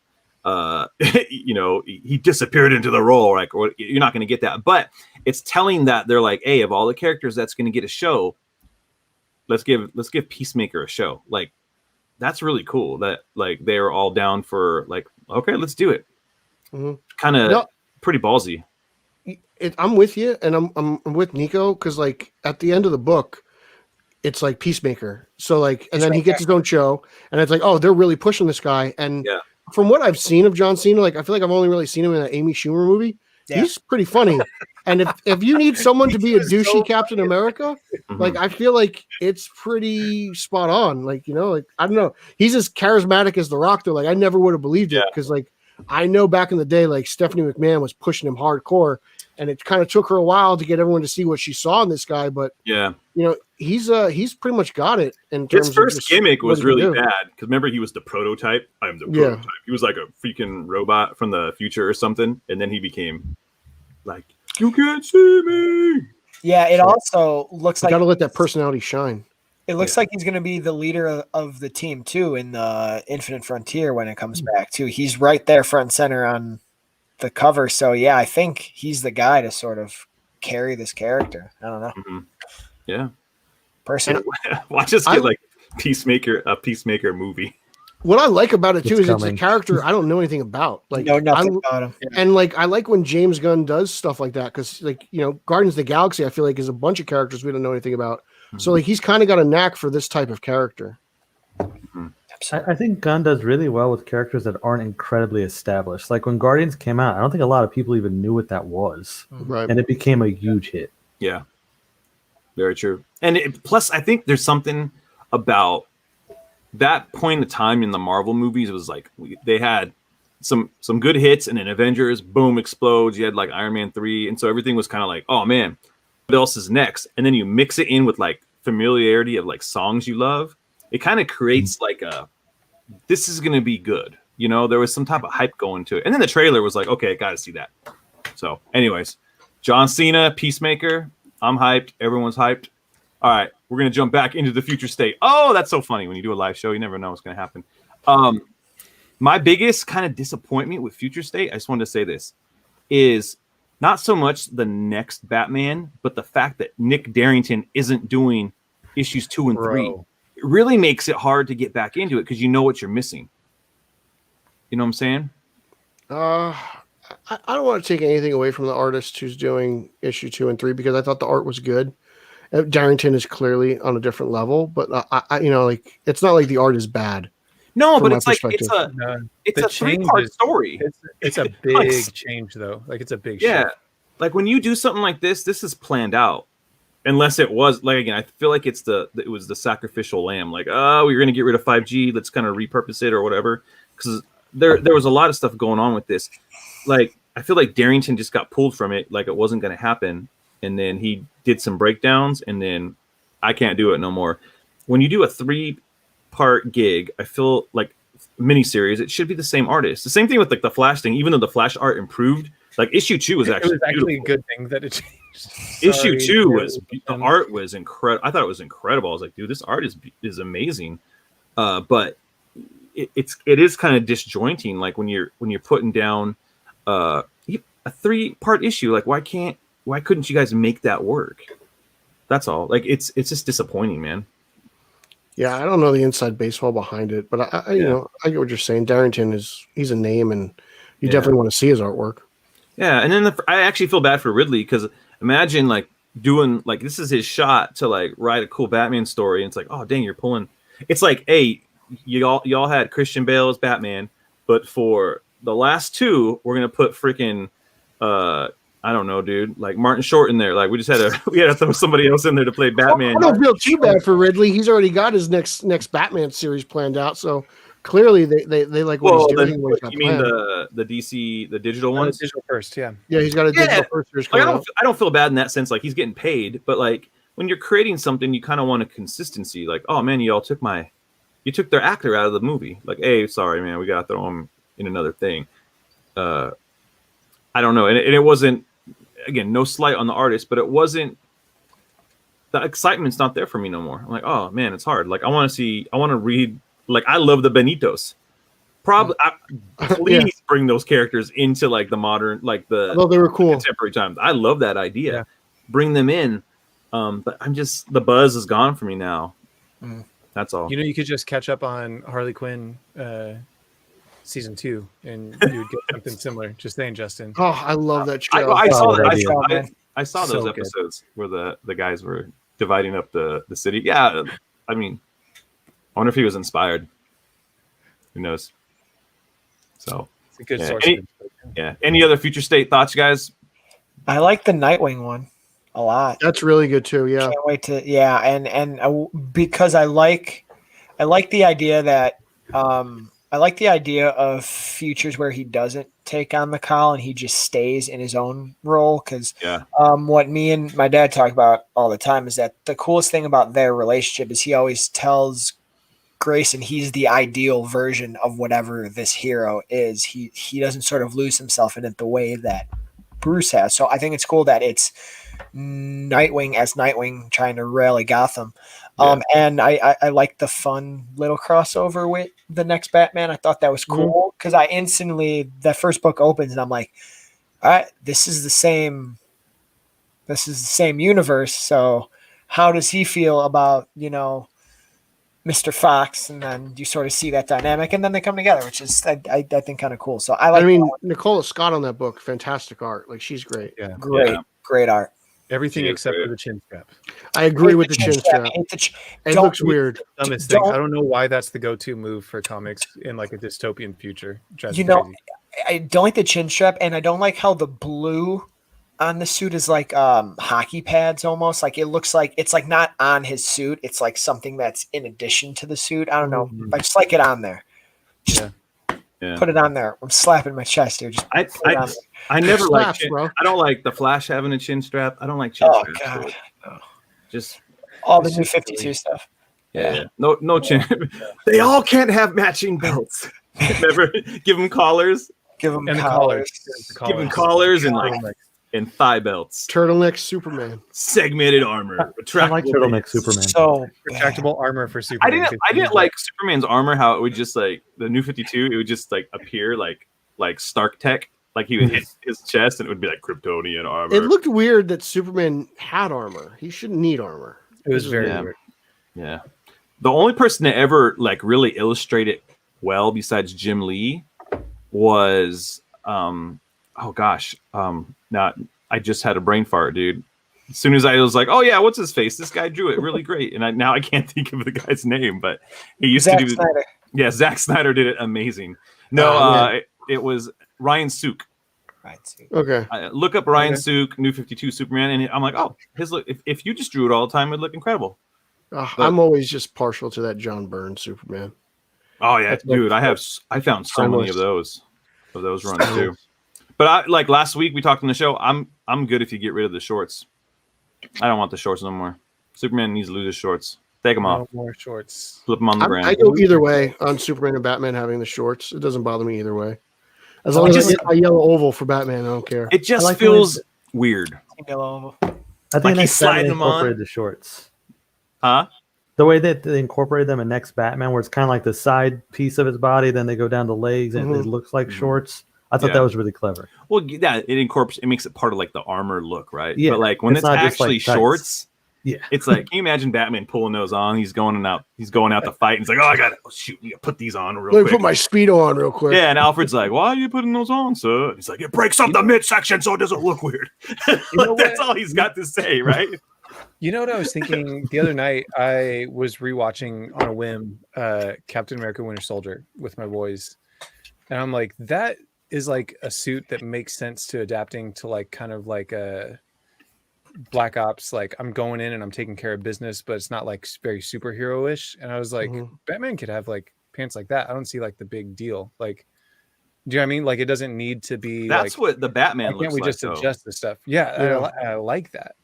he disappeared into the role, like, or you're not going to get that. But it's telling that they're like, hey, of all the characters that's going to get a show, let's give Peacemaker a show. Like, that's really cool that like they're all down for like, okay, let's do it. Kind of pretty ballsy. I'm with you, and I'm with Nico because like at the end of the book, it's like Peacemaker. So like, and then he gets his own show, and it's like, oh, they're really pushing this guy. And from what I've seen of John Cena, like I feel like I've only really seen him in an Amy Schumer movie. He's pretty funny. And if you need someone to be a douchey Captain America, like I feel like it's pretty spot on. Like, like I don't know. He's as charismatic as The Rock, though. Like I never would have believed it because like I know back in the day, like Stephanie McMahon was pushing him hardcore, and it kind of took her a while to get everyone to see what she saw in this guy. But he's pretty much got it. In terms his first gimmick was really bad because remember he was the prototype. I'm the prototype. He was like a freaking robot from the future or something, and then he became like, you can't see me. Yeah, it also looks like got to let that personality shine. It looks like he's going to be the leader of the team too in the Infinite Frontier when it comes back too. He's right there front and center on the cover. So yeah, I think he's the guy to sort of carry this character. I don't know. Yeah. Personally, watch us get like a Peacemaker movie. What I like about it too is it's a character I don't know anything about. Like, know nothing about him. And like I like when James Gunn does stuff like that because like Guardians of the Galaxy I feel like is a bunch of characters we don't know anything about. So like he's kind of got a knack for this type of character. I think Gunn does really well with characters that aren't incredibly established. Like when Guardians came out, I don't think a lot of people even knew what that was, right? And it became a huge hit. Yeah, very true. And plus, I think there's something about that point of time in the Marvel movies. It was like they had some good hits, and then Avengers, boom, explodes. You had like Iron Man 3, and so everything was kind of like, oh man, what else is next? And then you mix it in with like familiarity of like songs you love. It kind of creates like this is going to be good. There was some type of hype going to it. And then the trailer was like, okay, got to see that. So anyways, John Cena, Peacemaker. I'm hyped. Everyone's hyped. All right. We're going to jump back into the future state. Oh, that's so funny. When you do a live show, you never know what's going to happen. My biggest kind of disappointment with future state, I just wanted to say this, is not so much the next Batman, but the fact that Nick Darrington isn't doing issues 2 and 3. It really makes it hard to get back into it because you know what you're missing. You know what I'm saying? I don't want to take anything away from the artist who's doing issue 2 and 3 because I thought the art was good. Darrington is clearly on a different level, but I like it's not like the art is bad. No, from but my it's like perspective. it's The a change 3-part is- story. It's a Like, big change though. Like it's a big yeah, shift. like when you do something like this is planned out. Unless it was like again, I feel like it was the sacrificial lamb. Like, oh, we're gonna get rid of 5G. Let's kind of repurpose it or whatever. Because there was a lot of stuff going on with this. Like, I feel like Darrington just got pulled from it, like it wasn't gonna happen, and then he did some breakdowns, and then I can't do it no more. When you do a 3-part gig, I feel like miniseries, it should be the same artist. The same thing with like the Flash thing. Even though the Flash art improved, like issue 2 was actually a good thing that it changed. Issue Sorry, 2 was Jerry. the art was incredible. I thought it was incredible. I was like, dude, this art is amazing. But it is kind of disjointing. Like when you're putting down a 3-part issue, like why couldn't you guys make that work? That's all. Like it's just disappointing, man. Yeah, I don't know the inside baseball behind it, but I you know, I get what you're saying. Darrington he's a name, and you definitely want to see his artwork. Yeah, and then I actually feel bad for Ridley because imagine like doing like this is his shot to like write a cool Batman story, and it's like, oh dang, you're pulling. It's like, hey, y'all had Christian Bale as Batman, but for the last 2, we're gonna put freaking I don't know, dude, like Martin Short in there. Like we had to throw somebody else in there to play Batman. I don't feel too bad for Ridley. He's already got his next Batman series planned out, so clearly they like what he's doing. You mean the DC, the digital ones? Digital first, yeah. Yeah, he's got a digital first series Like, coming out. I don't feel bad in that sense. Like he's getting paid, but like when you're creating something, you kind of want a consistency. Like, oh man, you took their actor out of the movie. Like, hey, sorry, man, we gotta throw him in another thing. I don't know, and it wasn't. Again, no slight on the artist, but it wasn't. The excitement's not there for me no more. I'm like, oh man, it's hard. Like I want to read. Like I love the Benitos. Probably, please bring those characters into like the modern, like the they were cool contemporary times. I love that idea. Yeah. Bring them in, but the buzz is gone for me now. That's all. You could just catch up on Harley Quinn season 2, and you would get something similar. Just saying, Justin. Oh, I love that show. I saw So those episodes where the guys were dividing up the city. Yeah, I mean, I wonder if he was inspired. Who knows? So It's a good source. Any other future state thoughts, guys? I like the Nightwing one a lot. That's really good too. Yeah, Can't wait to because I like the idea that I like the idea of futures where he doesn't take on the cowl and he just stays in his own role. Because what me and my dad talk about all the time is that the coolest thing about their relationship is he always tells Grayson he's the ideal version of whatever this hero is. He doesn't sort of lose himself in it the way that Bruce has. So I think it's cool that it's Nightwing as Nightwing trying to rally Gotham. And I like the fun little crossover with the next Batman. I thought that was cool because I instantly, that first book opens and I'm like, all right, this is the same universe. So how does he feel about, Mr. Fox? And then you sort of see that dynamic and then they come together, which is, I think kind of cool. So I mean, Nicola Scott on that book, fantastic art. Like she's great. Yeah. Great art. Everything except for the chin strap. I agree with the chin strap. It looks weird. Dumbest thing. I don't know why that's the go-to move for comics in like a dystopian future. I don't like the chin strap, and I don't like how the blue on the suit is like hockey pads almost. Like it looks like it's like not on his suit. It's like something that's in addition to the suit. I don't know. I just like it on there. Put it on there. I'm slapping my chest here. Just I never like bro. I don't like the Flash having a chin strap. I don't like chin straps. God. No. Just all the new 52 stuff. Yeah. No chin. They all can't have matching belts. Never give them collars. Give them collars. Give them collars and thigh belts. Turtleneck Superman. Segmented armor. I like turtleneck Superman. So retractable armor for Superman. I didn't like Superman's armor, how it would just like the new 52, it would just like appear like Stark Tech. Like he would hit his chest and it would be like Kryptonian armor. It looked weird that Superman had armor. He shouldn't need armor. It was very weird. Yeah. The only person that ever like really illustrated well besides Jim Lee was oh gosh, not. I just had a brain fart, dude. As soon as I was like, oh yeah, what's his face? This guy drew it really great, and now I can't think of the guy's name, but he used to do. Snyder. Yeah, Zack Snyder did it amazing. No, it was Ryan Sook. Right. See. Okay. Look up Ryan Sook, New 52 Superman, and I'm like, oh, his look. If you just drew it all the time, it'd look incredible. I'm always just partial to that John Byrne Superman. Oh yeah, dude, I found so many of those runs too. But like last week we talked on the show. I'm good if you get rid of the shorts. I don't want the shorts no more. Superman needs to lose his shorts. Take them off. No more shorts. Flip them on the ground. I go either way on Superman and Batman having the shorts. It doesn't bother me either way. As long as I get my yellow oval for Batman, I don't care. It just feels weird. Yellow. I think Like next Batman them on. incorporated the shorts. Huh? The way that they incorporated them in next Batman, where it's kind of like the side piece of his body, then they go down the legs, and it looks like shorts. I thought that was really clever. Well, yeah, it makes it part of like the armor look, right? Yeah, but like when it's it's not just, actually like, tights. shorts, Yeah. it's like, can you imagine Batman pulling those on? He's going out to fight. And he's like, oh, I gotta shoot, you gotta put these on real Let quick. me put my Speedo on real quick. Yeah, and Alfred's like, why are you putting those on, sir? And he's like, it breaks up the midsection so it doesn't look weird. That's all he's got to say, right? You know what I was thinking the other night? I was rewatching on a whim Captain America Winter Soldier with my boys. And I'm like, that is like a suit that makes sense to adapting to like kind of like a Black Ops. Like I'm going in and I'm taking care of business, but it's not like very superhero-ish. And I was like, Batman could have like pants like that. I don't see like the big deal. Like, do you know what I mean? Like it doesn't need to be. That's like, what the Batman why looks can't we like, just though. adjust the stuff? Yeah. I like that.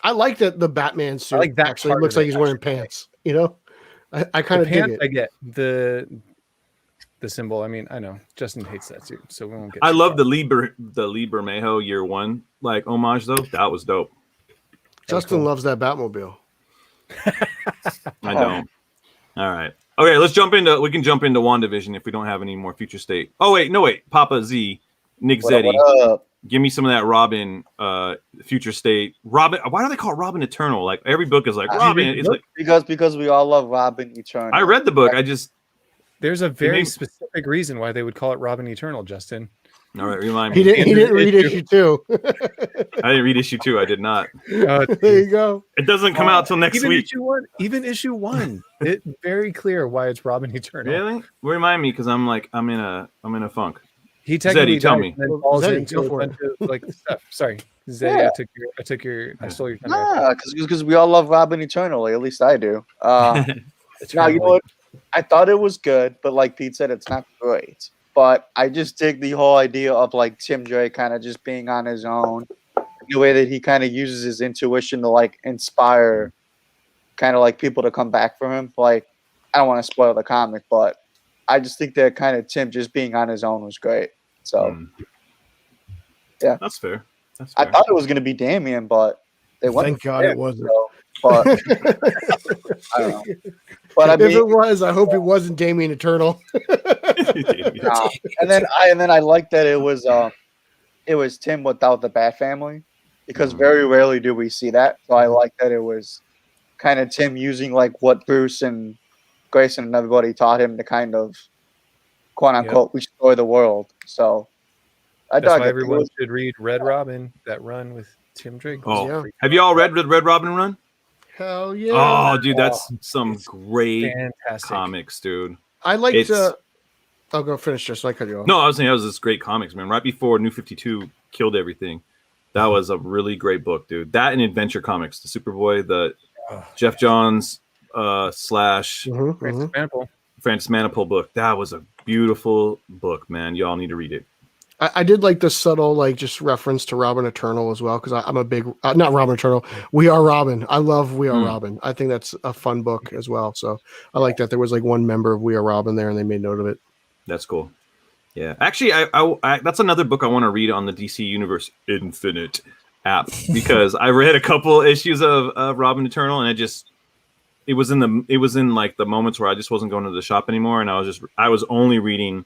I like that the Batman suit. I like that actually part looks of like it, he's wearing actually. pants. You know, I kind of dig Pants, it. I get the symbol. I mean, I know Justin hates that suit, so we won't get. I too love far. the Lee Bermejo year one like homage though. That was dope. Justin loves that Batmobile. I don't. All right. Okay, we can jump into WandaVision if we don't have any more future state. Oh wait, Papa Z, Nick Zeddy. What up? Give me some of that Robin future state. Robin, why do they call it Robin Eternal? Like every book is like Robin. It's like Because we all love Robin Eternal. I read the book. There's a very makes- specific reason why they would call it Robin Eternal, Justin. All right, remind me. He didn't read issue 2. I didn't read issue 2. I did not. There you go. It doesn't come out till next even week. issue one, it's very clear why it's Robin Eternal. Really? Remind me, because I'm in a funk. He technically Zeddy, tell dies me. and then falls Zeddy, into go a for bunch of like stuff. Sorry, Zeddy, Yeah. I stole your thunder. Nah, because we all love Robin Eternal. At least I do. Now you know what? I thought it was good, but like Pete said, it's not great. But I just dig the whole idea of like Tim Drake kind of just being on his own, the way that he kind of uses his intuition to like inspire kind of like people to come back for him. Like, I don't want to spoil the comic, but I just think that kind of Tim just being on his own was great. So, yeah, That's fair. I thought it was going to be Damien, but they went. Thank God it wasn't. So, but I don't know. But I If mean, it was, I hope it wasn't Damien Eternal. nah. and then I like that it was Tim without the Bat family, because very rarely do we see that. So I like that it was kind of Tim using like what Bruce and Grayson and everybody taught him to kind of quote unquote restore the world. So I That's dug why it. everyone should read Red Robin, that run with Tim Drake. Oh, Yeah. have you all read Red Robin Run? Hell yeah. Oh, dude, that's some great Fantastic. comics, dude. I liked It's- I'll go finish just I cut you off. No, I was saying that was this great comics, man. Right before New 52 killed everything. That was a really great book, dude. That and Adventure Comics, the Superboy, the Jeff Johns slash Francis Manapul. Francis Manapul book. That was a beautiful book, man. Y'all need to read it. I did like the subtle, like just reference to Robin Eternal as well, because I'm a big, not Robin Eternal, We Are Robin. I love We Are Robin. I think that's a fun book as well. So I like that there was like one member of We Are Robin there, and they made note of it. That's cool. Yeah, actually, I that's another book I want to read on the DC Universe Infinite app, because I read a couple issues of Robin Eternal, and it was in like the moments where I just wasn't going to the shop anymore, and I was only reading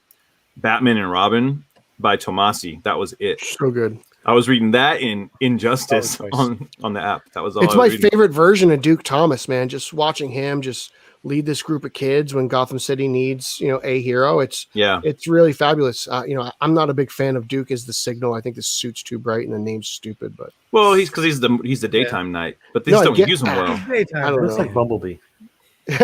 Batman and Robin by Tomasi. That was it. So good. I was reading that in Injustice That was on the app. That was all. It's I my was reading. favorite version of Duke Thomas, man. Just watching him, just lead this group of kids when Gotham City needs, a hero. It's Yeah. it's really fabulous. I'm not a big fan of Duke as the Signal. I think the suit's too bright and the name's stupid. But Well, he's the daytime knight, but they No, I don't get use him that. well. I don't Looks know. like Bumblebee.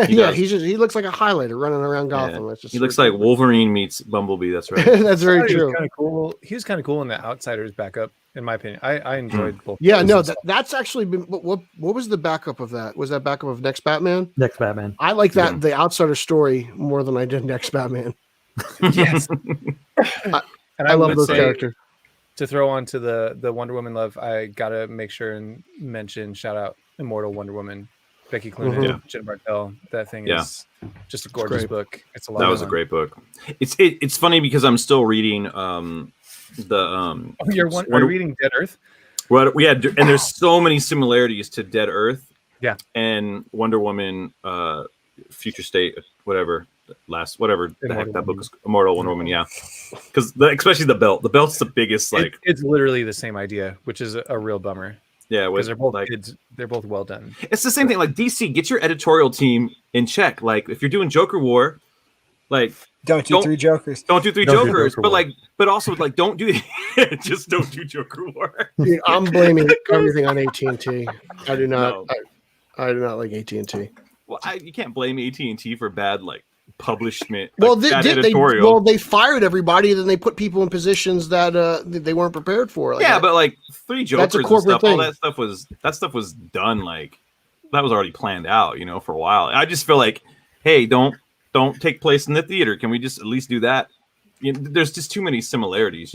yeah, does. he looks like a highlighter running around Yeah. Gotham. That's just He looks like Wolverine meets Bumblebee. That's right. That's very He was true. kind of cool. He was kind of cool in the Outsiders backup, in my opinion. I enjoyed both. Yeah, those no, and stuff. that's actually been what was the backup of that? Was that backup of Next Batman? Next Batman. I like that the Outsider story more than I did Next Batman. Yes. And I love would those say, characters. to throw on to the Wonder Woman love, I gotta make sure and mention, shout out Immortal Wonder Woman, Becky Cloonan, Yeah. Jen Bartel. That thing Yeah. is just a gorgeous great. book. It's a lot. That of was a fun. great book. It's funny because I'm still reading Oh, you're are Wonder- you reading Dead Earth? Well, yeah, and there's so many similarities to Dead Earth, Yeah. and Wonder Woman, Future State, whatever the heck that book is, Immortal Wonder Woman, yeah, because especially the belt. The belt's the biggest, like, It's literally the same idea, which is a real bummer yeah, because with they're both like, kids. They're both well done. it's the same thing. Like DC, get your editorial team in check. Like if you're doing Joker War, like Don't do Don't- 3 Jokers. don't do three Don't do Jokers, Joker but War. but also like don't do just don't do Joker War. Dude, I'm blaming everything on AT&T. I do not. No. I do not like AT&T. Well, you can't blame AT&T for bad like publishment. Well, like, bad they editorial. they fired everybody, then they put people in positions that they weren't prepared for. Like, Yeah, but like three Jokers That's a and corporate stuff, all thing. that stuff was done, like that was already planned out, for a while. I just feel like, hey, don't take place in the theater. Can we just at least do that? There's just too many similarities,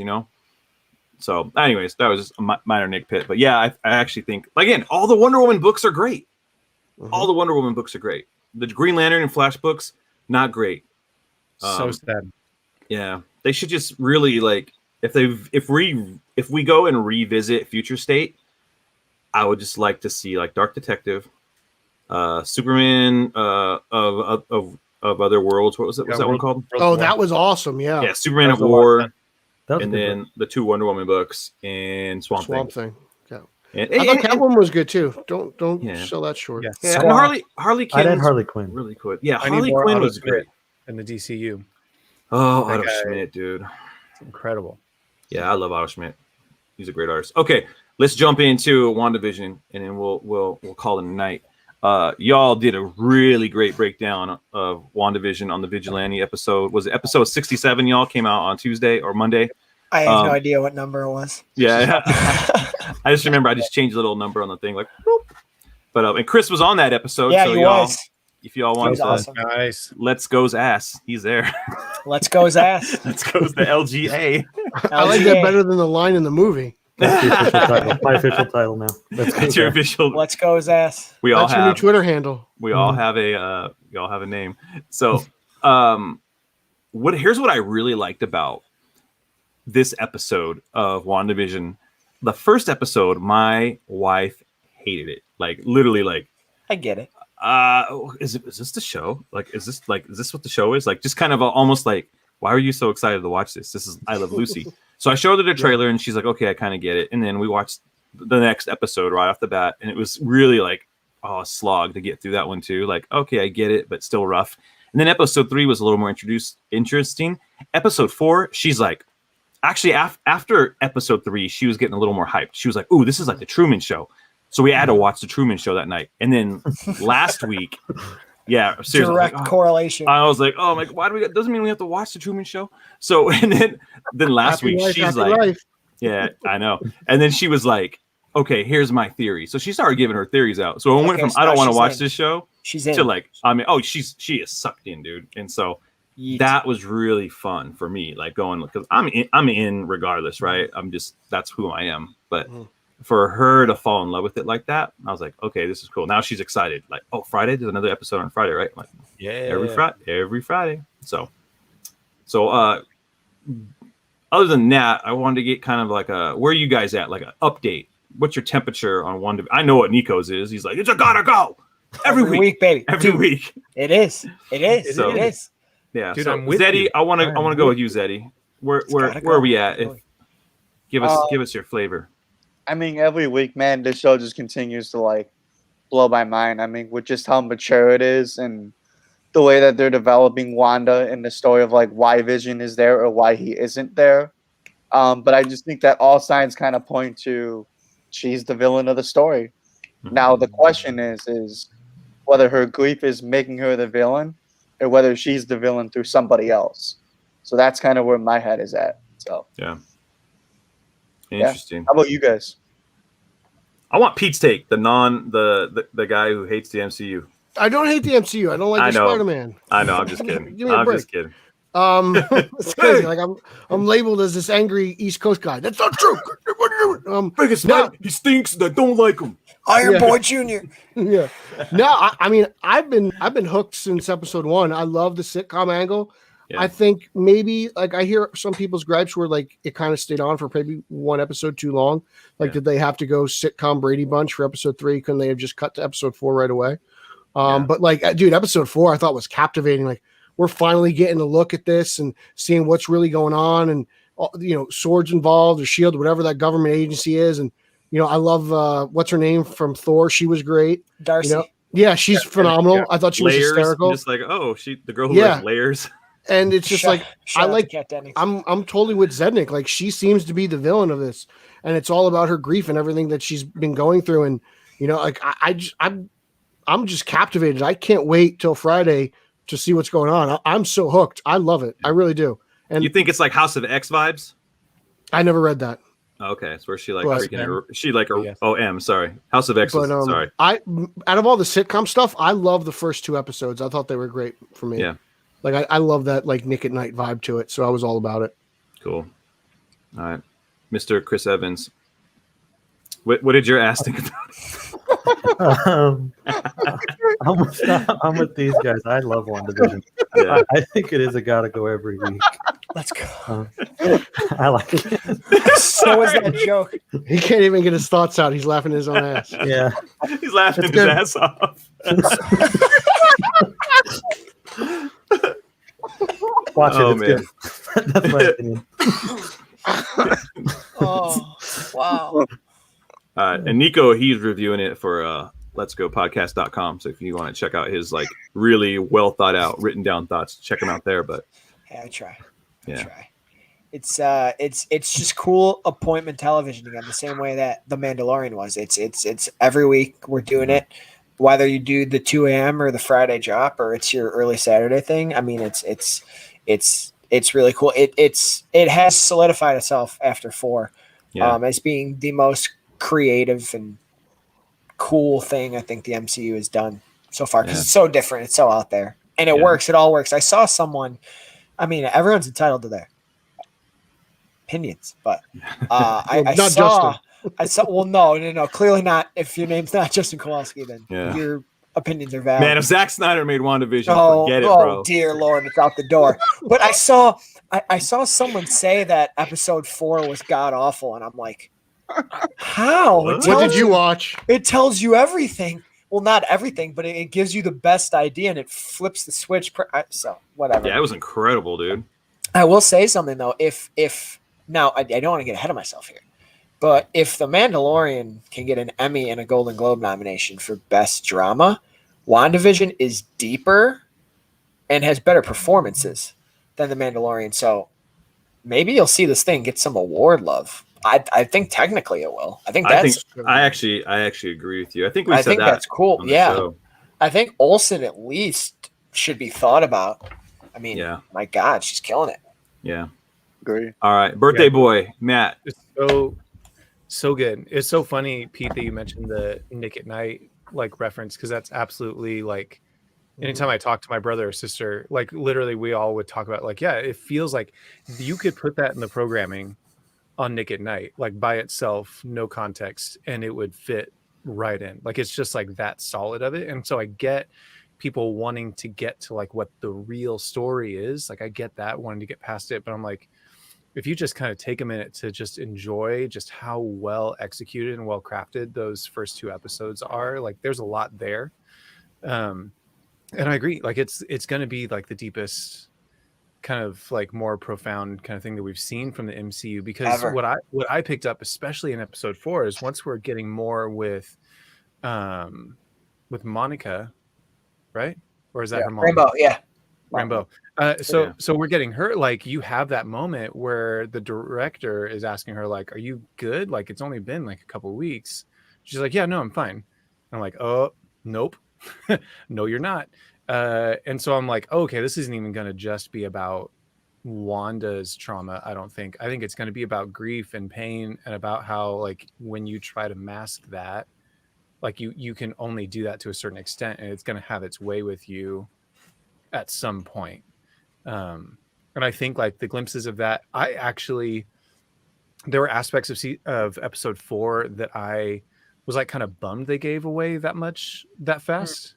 So, anyways, that was just a minor nitpick. But yeah, I actually think, again, all the Wonder Woman books are great. Mhm. All the Wonder Woman books are great. The Green Lantern and Flash books, not great. So sad. Yeah, they should just really like if we go and revisit Future State, I would just like to see like Dark Detective, Superman of Other Worlds. What was it? What's that one called? Oh, that was awesome. Yeah. Yeah, Superman That of was a lot of War, fun. That was and a good then book. the 2 Wonder Woman books and Swamp Thing. Thing. Yeah. And, I thought and- Catwoman was good too. Don't Yeah. sell that short. Yeah. yeah, and Swamp. Harley I'd Quinn. add Harley Quinn. Really good. Yeah, I need Harley more Quinn Otto was great. Schmidt in the DCU. Oh, That Otto guy- Schmidt, dude. It's incredible. Yeah, I love Otto Schmidt. He's a great artist. Okay, let's jump into WandaVision, and then we'll call it a night. Y'all did a really great breakdown of WandaVision on the Vigilante episode. Was it episode 67? Y'all came out on Tuesday or Monday? I have no Um, idea what number it was. Yeah, I just remember I just changed the little number on the thing, like. Boop. But and Chris was on that episode, Yeah, so he y'all, was. if y'all He want was to, awesome. Nice. Let's Go's ass. He's there. Let's go his ass. Let's Go's the LGA. I like that LGA. better than the line in the movie. That's the official title. My official title now. That's your official. Let's go his ass. We all That's your new have. Twitter handle. We all have a name. So here's what I really liked about this episode of WandaVision. The first episode, my wife hated it. Like literally like I get it. is this the show? Like is this what the show is? Like just kind of almost like, why are you so excited to watch this? This is I Love Lucy. So I showed her the trailer and she's like, okay, I kind of get it. And then we watched the next episode right off the bat, and it was really like a slog to get through that one too. Like, okay, I get it, but still rough. And then episode 3 was a little more interesting. Episode 4, she's like, actually after episode 3, she was getting a little more hyped. She was like, ooh, this is like the Truman Show. So we had to watch the Truman Show that night. And then last week, yeah, seriously, Direct like, correlation. I was like, oh my, why do we? Doesn't mean we have to watch the Truman Show. So and then last Happy week life, she's happy like, life. yeah, I know. And then she was like, okay, here's my theory. So she started giving her theories out. So it went Okay, from so I don't now want to she's watch in. this show She's in. to like, I mean, oh, she is sucked in, dude. And so Yeet. that was really fun for me, like going because I'm in regardless, right? That's who I am. But for her to fall in love with it like that, I was like, okay, this is cool. Now she's excited. Like, oh, Friday, there's another episode on Friday, right? I'm like, Yeah. every Friday. So other than that, I wanted to get kind of like where are you guys at? Like an update. What's your temperature on one? I know what Nico's is. He's like, it's a gotta go every week, baby. every Dude, week. It is. It is. So- it is. Yeah. Dude, so I'm with Zeddy, you. I want to I'm go with with you, Zeddy. Where gotta are go. we at? Give us your flavor. I mean, every week, man, this show just continues to like blow my mind. I mean, with just how mature it is and the way that they're developing Wanda and the story of like why Vision is there or why he isn't there. But I just think that all signs kind of point to she's the villain of the story. Now the question is whether her grief is making her the villain or whether she's the villain through somebody else. So that's kind of where my head is at. So Yeah. Interesting. How about you guys? I want Pete's take, the guy who hates the MCU. I don't hate the MCU. I don't like the Spider-Man. I know. I'm just kidding. Give me a break. Just kidding. It's crazy. Like I'm labeled as this angry East Coast guy. That's not true. He stinks. I don't like him. Iron Boy Jr. Yeah. No, I mean I've been hooked since episode 1. I love the sitcom angle. Yeah. I think maybe like I hear some people's gripes where like it kind of stayed on for maybe one episode too long. Like did they have to go sitcom Brady Bunch for episode 3? Couldn't they have just cut to episode 4 right away? But like dude, episode 4 I thought was captivating. Like we're finally getting a look at this and seeing what's really going on, and swords involved or shield, whatever that government agency is. And I love what's her name from Thor. She was great. Darcy. Yeah, she's phenomenal. I thought she was hysterical. Just like, the girl who wears layers. And it's just I'm totally with Zednik. Like she seems to be the villain of this, and it's all about her grief and everything that she's been going through. And like I'm just captivated. I can't wait till Friday to see what's going on. I'm so hooked. I love it. I really do. And you think it's like House of X vibes? I never read that. Okay, it's where she like But- freaking M. Sorry, House of X. But Sorry. out of all the sitcom stuff, I love the first 2 episodes. I thought they were great for me. Yeah. Like I love that like Nick at Night vibe to it. So I was all about it. Cool. All right, Mr. Chris Evans. What did your ass think about it? I'm with these guys. I love WandaVision. Yeah. I think it is a gotta go every week. Let's go. I like it. So is that joke. He can't even get his thoughts out. He's laughing his own ass. Yeah. He's laughing It's his good. ass off. Watch it. Oh, It's man. good. That's my opinion. Oh, wow. And Nico, he's reviewing it for letsgopodcast.com. So if you want to check out his like really well thought out, written down thoughts, check him out there. But Hey, I try. Yeah. Try. It's just cool appointment television again, the same way that The Mandalorian was. It's every week we're doing it, whether you do the 2 a.m. or the Friday drop or it's your early Saturday thing. I mean, it's really cool. It has solidified itself after 4 as being the most creative and cool thing I think the MCU has done so far, because it's so different, it's so out there, and it works. It all works. I saw someone. I mean, everyone's entitled to their opinions, but I saw. Well, no, clearly not. If your name's not Justin Kowalski, then your opinions are valid. man, if Zack Snyder made WandaVision, forget it, bro. Oh dear Lord, it's out the door. But I saw someone say that episode 4 was god awful, and I'm like, how? What What did you watch? It tells you everything. Well, not everything, but it gives you the best idea, and it flips the switch. So whatever. Yeah, it was incredible, dude. I will say something though. If now I don't want to get ahead of myself here, but if The Mandalorian can get an Emmy and a Golden Globe nomination for Best Drama, WandaVision is deeper and has better performances than The Mandalorian. So maybe you'll see this thing get some award love. I think technically it will. I actually agree with you. I think that's cool. on the Yeah. show. I think Olsen at least should be thought about. I mean, my God, she's killing it. Yeah. Agree. All right, birthday boy, Matt. It's so good. It's so funny, Pete, that you mentioned the Nick at Night like reference, because that's absolutely like anytime I talk to my brother or sister, like literally we all would talk about like, yeah, it feels like you could put that in the programming on Nick at Night, like by itself, no context, and it would fit right in. Like it's just like that solid of it. And so I get people wanting to get to like what the real story is. Like I get that, wanting to get past it, but I'm like, if you just kind of take a minute to just enjoy just how well executed and well crafted those first 2 episodes are, like there's a lot there. And I agree, like it's going to be like the deepest kind of like more profound kind of thing that we've seen from the MCU, because Ever. what I picked up, especially in episode 4, is once we're getting more with Monica, right? or is that her mom? Rainbow, yeah. Rainbow. So we're getting her, like, you have that moment where the director is asking her, like, are you good? Like, it's only been like a couple of weeks. She's like, yeah, no, I'm fine. I'm like, oh, nope. No, you're not. And so I'm like, okay, this isn't even going to just be about Wanda's trauma. I think it's going to be about grief and pain, and about how, like, when you try to mask that, like, you can only do that to a certain extent, and it's going to have its way with you at some point. And I think, like, the glimpses of that, there were aspects of episode 4 that I was, like, kind of bummed they gave away that fast.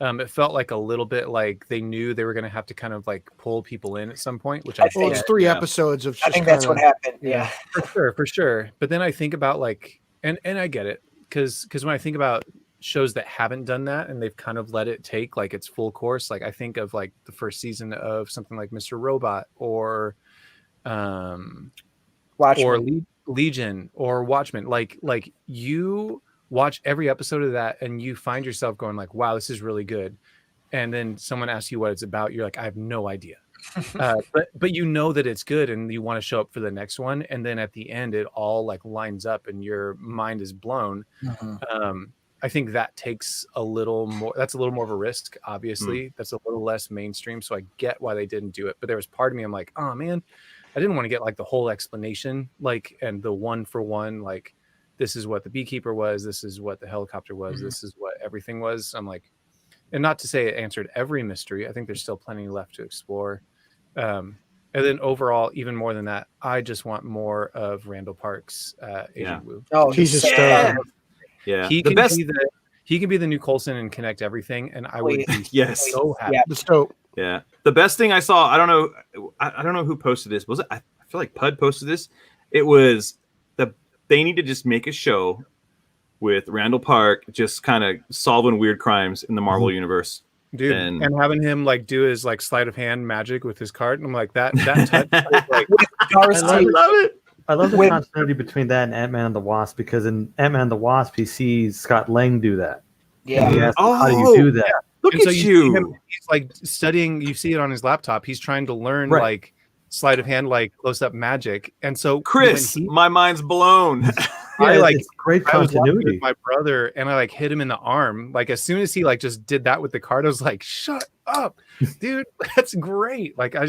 It felt like a little bit like they knew they were going to have to kind of, like, pull people in at some point, which well, it's 3 episodes of. I think that's what happened. Yeah, for sure. But then I think about, like, and I get it, because when I think about shows that haven't done that and they've kind of let it take, like, its full course, like, I think of, like, the first season of something like Mr. Robot, or Watchmen, or Legion, or Watchmen. Like you watch every episode of that and you find yourself going, like, wow, this is really good. And then someone asks you what it's about, you're like, I have no idea. But you know that it's good, and you want to show up for the next one. And then at the end, it all, like, lines up and your mind is blown. I think that takes a little more. That's a little more of a risk, obviously. That's a little less mainstream. So I get why they didn't do it. But there was part of me, I'm like, oh man, I didn't want to get, like, the whole explanation, like, and the one for one, like, this is what the beekeeper was, this is what the helicopter was, this is what everything was. I'm like, and not to say it answered every mystery. I think there's still plenty left to explore. And then overall, even more than that, I just want more of Randall Park's Agent Wu. Oh, he's a star. Yeah, he can be the new Coulson and connect everything, and I would be so happy. Yeah, the best thing I saw, I don't know who posted this. Was it? I feel like Pud posted this. It was they need to just make a show with Randall Park just kind of solving weird crimes in the Marvel universe, dude, and having him, like, do his, like, sleight of hand magic with his card. And I'm like, that touch, like, I love it. I love the continuity between that and Ant-Man and the Wasp, because in Ant-Man and the Wasp, he sees Scott Lang do that. Yeah. He asks, how do you do that? Look and at so you. See him, he's, like, studying. You see it on his laptop. He's trying to learn, like, sleight of hand, like, close-up magic. And so, Chris, my mind's blown. It's great continuity. With my brother, and I, like, hit him in the arm. Like, as soon as he, like, just did that with the card, I was like, shut up, dude. That's great. Like, I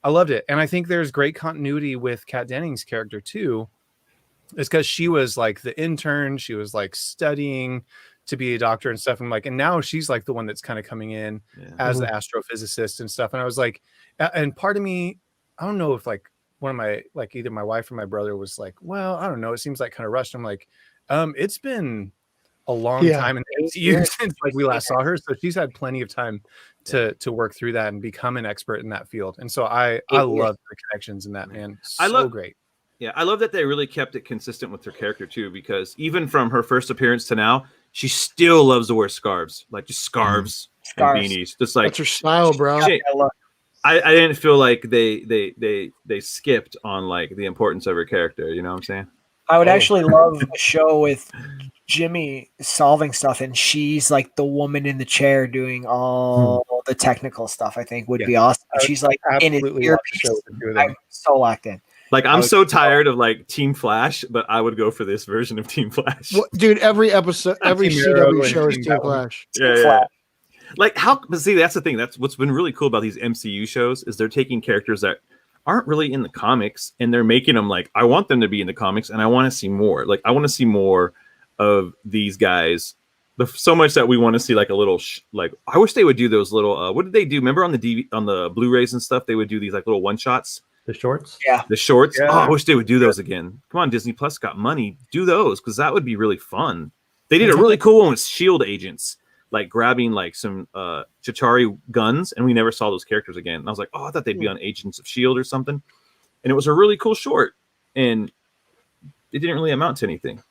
loved it. And I think there's great continuity with Kat Dennings' character too. It's because she was, like, the intern. She was, like, studying to be a doctor and stuff. And, like, and now she's, like, the one that's kind of coming in as the astrophysicist and stuff. And I was like, and part of me, I don't know if, like, one of my, like, either my wife or my brother was like, well, I don't know, it seems like kind of rushed. I'm like, it's been a long time in the MCU since, like, we last saw her, so she's had plenty of time to work through that and become an expert in that field. And so I love the connections in that, man. Great. Yeah, I love that they really kept it consistent with her character too, because even from her first appearance to now, she still loves to wear scarves, like just scarves and beanies, just like, that's her style, bro. I didn't feel like they skipped on, like, the importance of her character. You know what I'm saying? I would actually love a show with Jimmy solving stuff, and she's, like, the woman in the chair doing all the technical stuff. I think would be awesome. She's, like, in an earpiece. I'm so locked in. Like, I'm so tired of, like, Team Flash, but I would go for this version of Team Flash. Well, dude, every episode, every CW show is Team Flash. Yeah. Like, but see, that's the thing. That's what's been really cool about these MCU shows, is they're taking characters that aren't really in the comics, and they're making them, like, I want them to be in the comics, and I want to see more. Like, I want to see more of these guys. So much that we want to see, like, a little, like, I wish they would do those little, what did they do? Remember on the Blu-rays and stuff, they would do these, like, little one-shots? The shorts? Yeah. The shorts? Yeah. Oh, I wish they would do those again. Come on, Disney Plus got money. Do those, because that would be really fun. They did a really cool one with S.H.I.E.L.D. agents, like, grabbing, like, some Chitauri guns, and we never saw those characters again. And I was like, oh, I thought they'd be on Agents of S.H.I.E.L.D. or something. And it was a really cool short, and it didn't really amount to anything.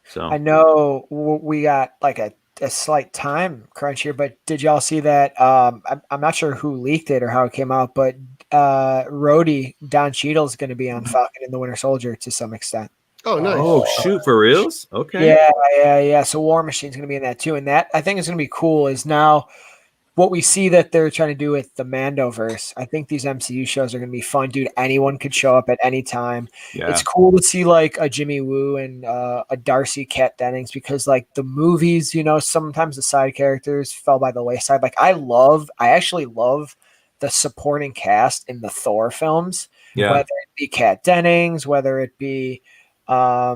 So I know we got, like, a slight time crunch here, but did y'all see that? I'm not sure who leaked it or how it came out, but Rhodey, Don Cheadle, is going to be on Falcon and the Winter Soldier to some extent. Oh, nice. Oh, shoot, for reals? Okay. Yeah. So War Machine's going to be in that too. And that, I think, is going to be cool, is now what we see that they're trying to do with the Mandoverse, I think these MCU shows are going to be fun, dude. Anyone could show up at any time. Yeah. It's cool to see like a Jimmy Woo and a Darcy Kat Dennings, because like the movies, sometimes the side characters fell by the wayside. Like I actually love the supporting cast in the Thor films, whether it be Kat Dennings, whether it be all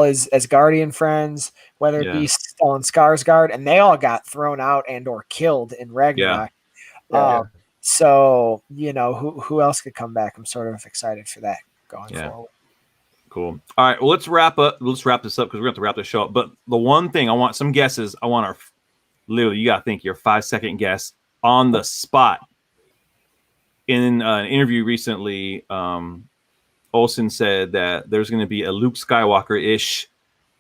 his Asgardian friends, whether it be Stellan Skarsgård, and they all got thrown out and or killed in Ragnarok. So who else could come back? I'm sort of excited for that going forward. Cool. All right, well, let's wrap this up because we're going to have to wrap this show up. But the one thing I want some guesses. I want you got to think your 5-second guess on the spot. In an interview recently, Olsen said that there's going to be a Luke Skywalker-ish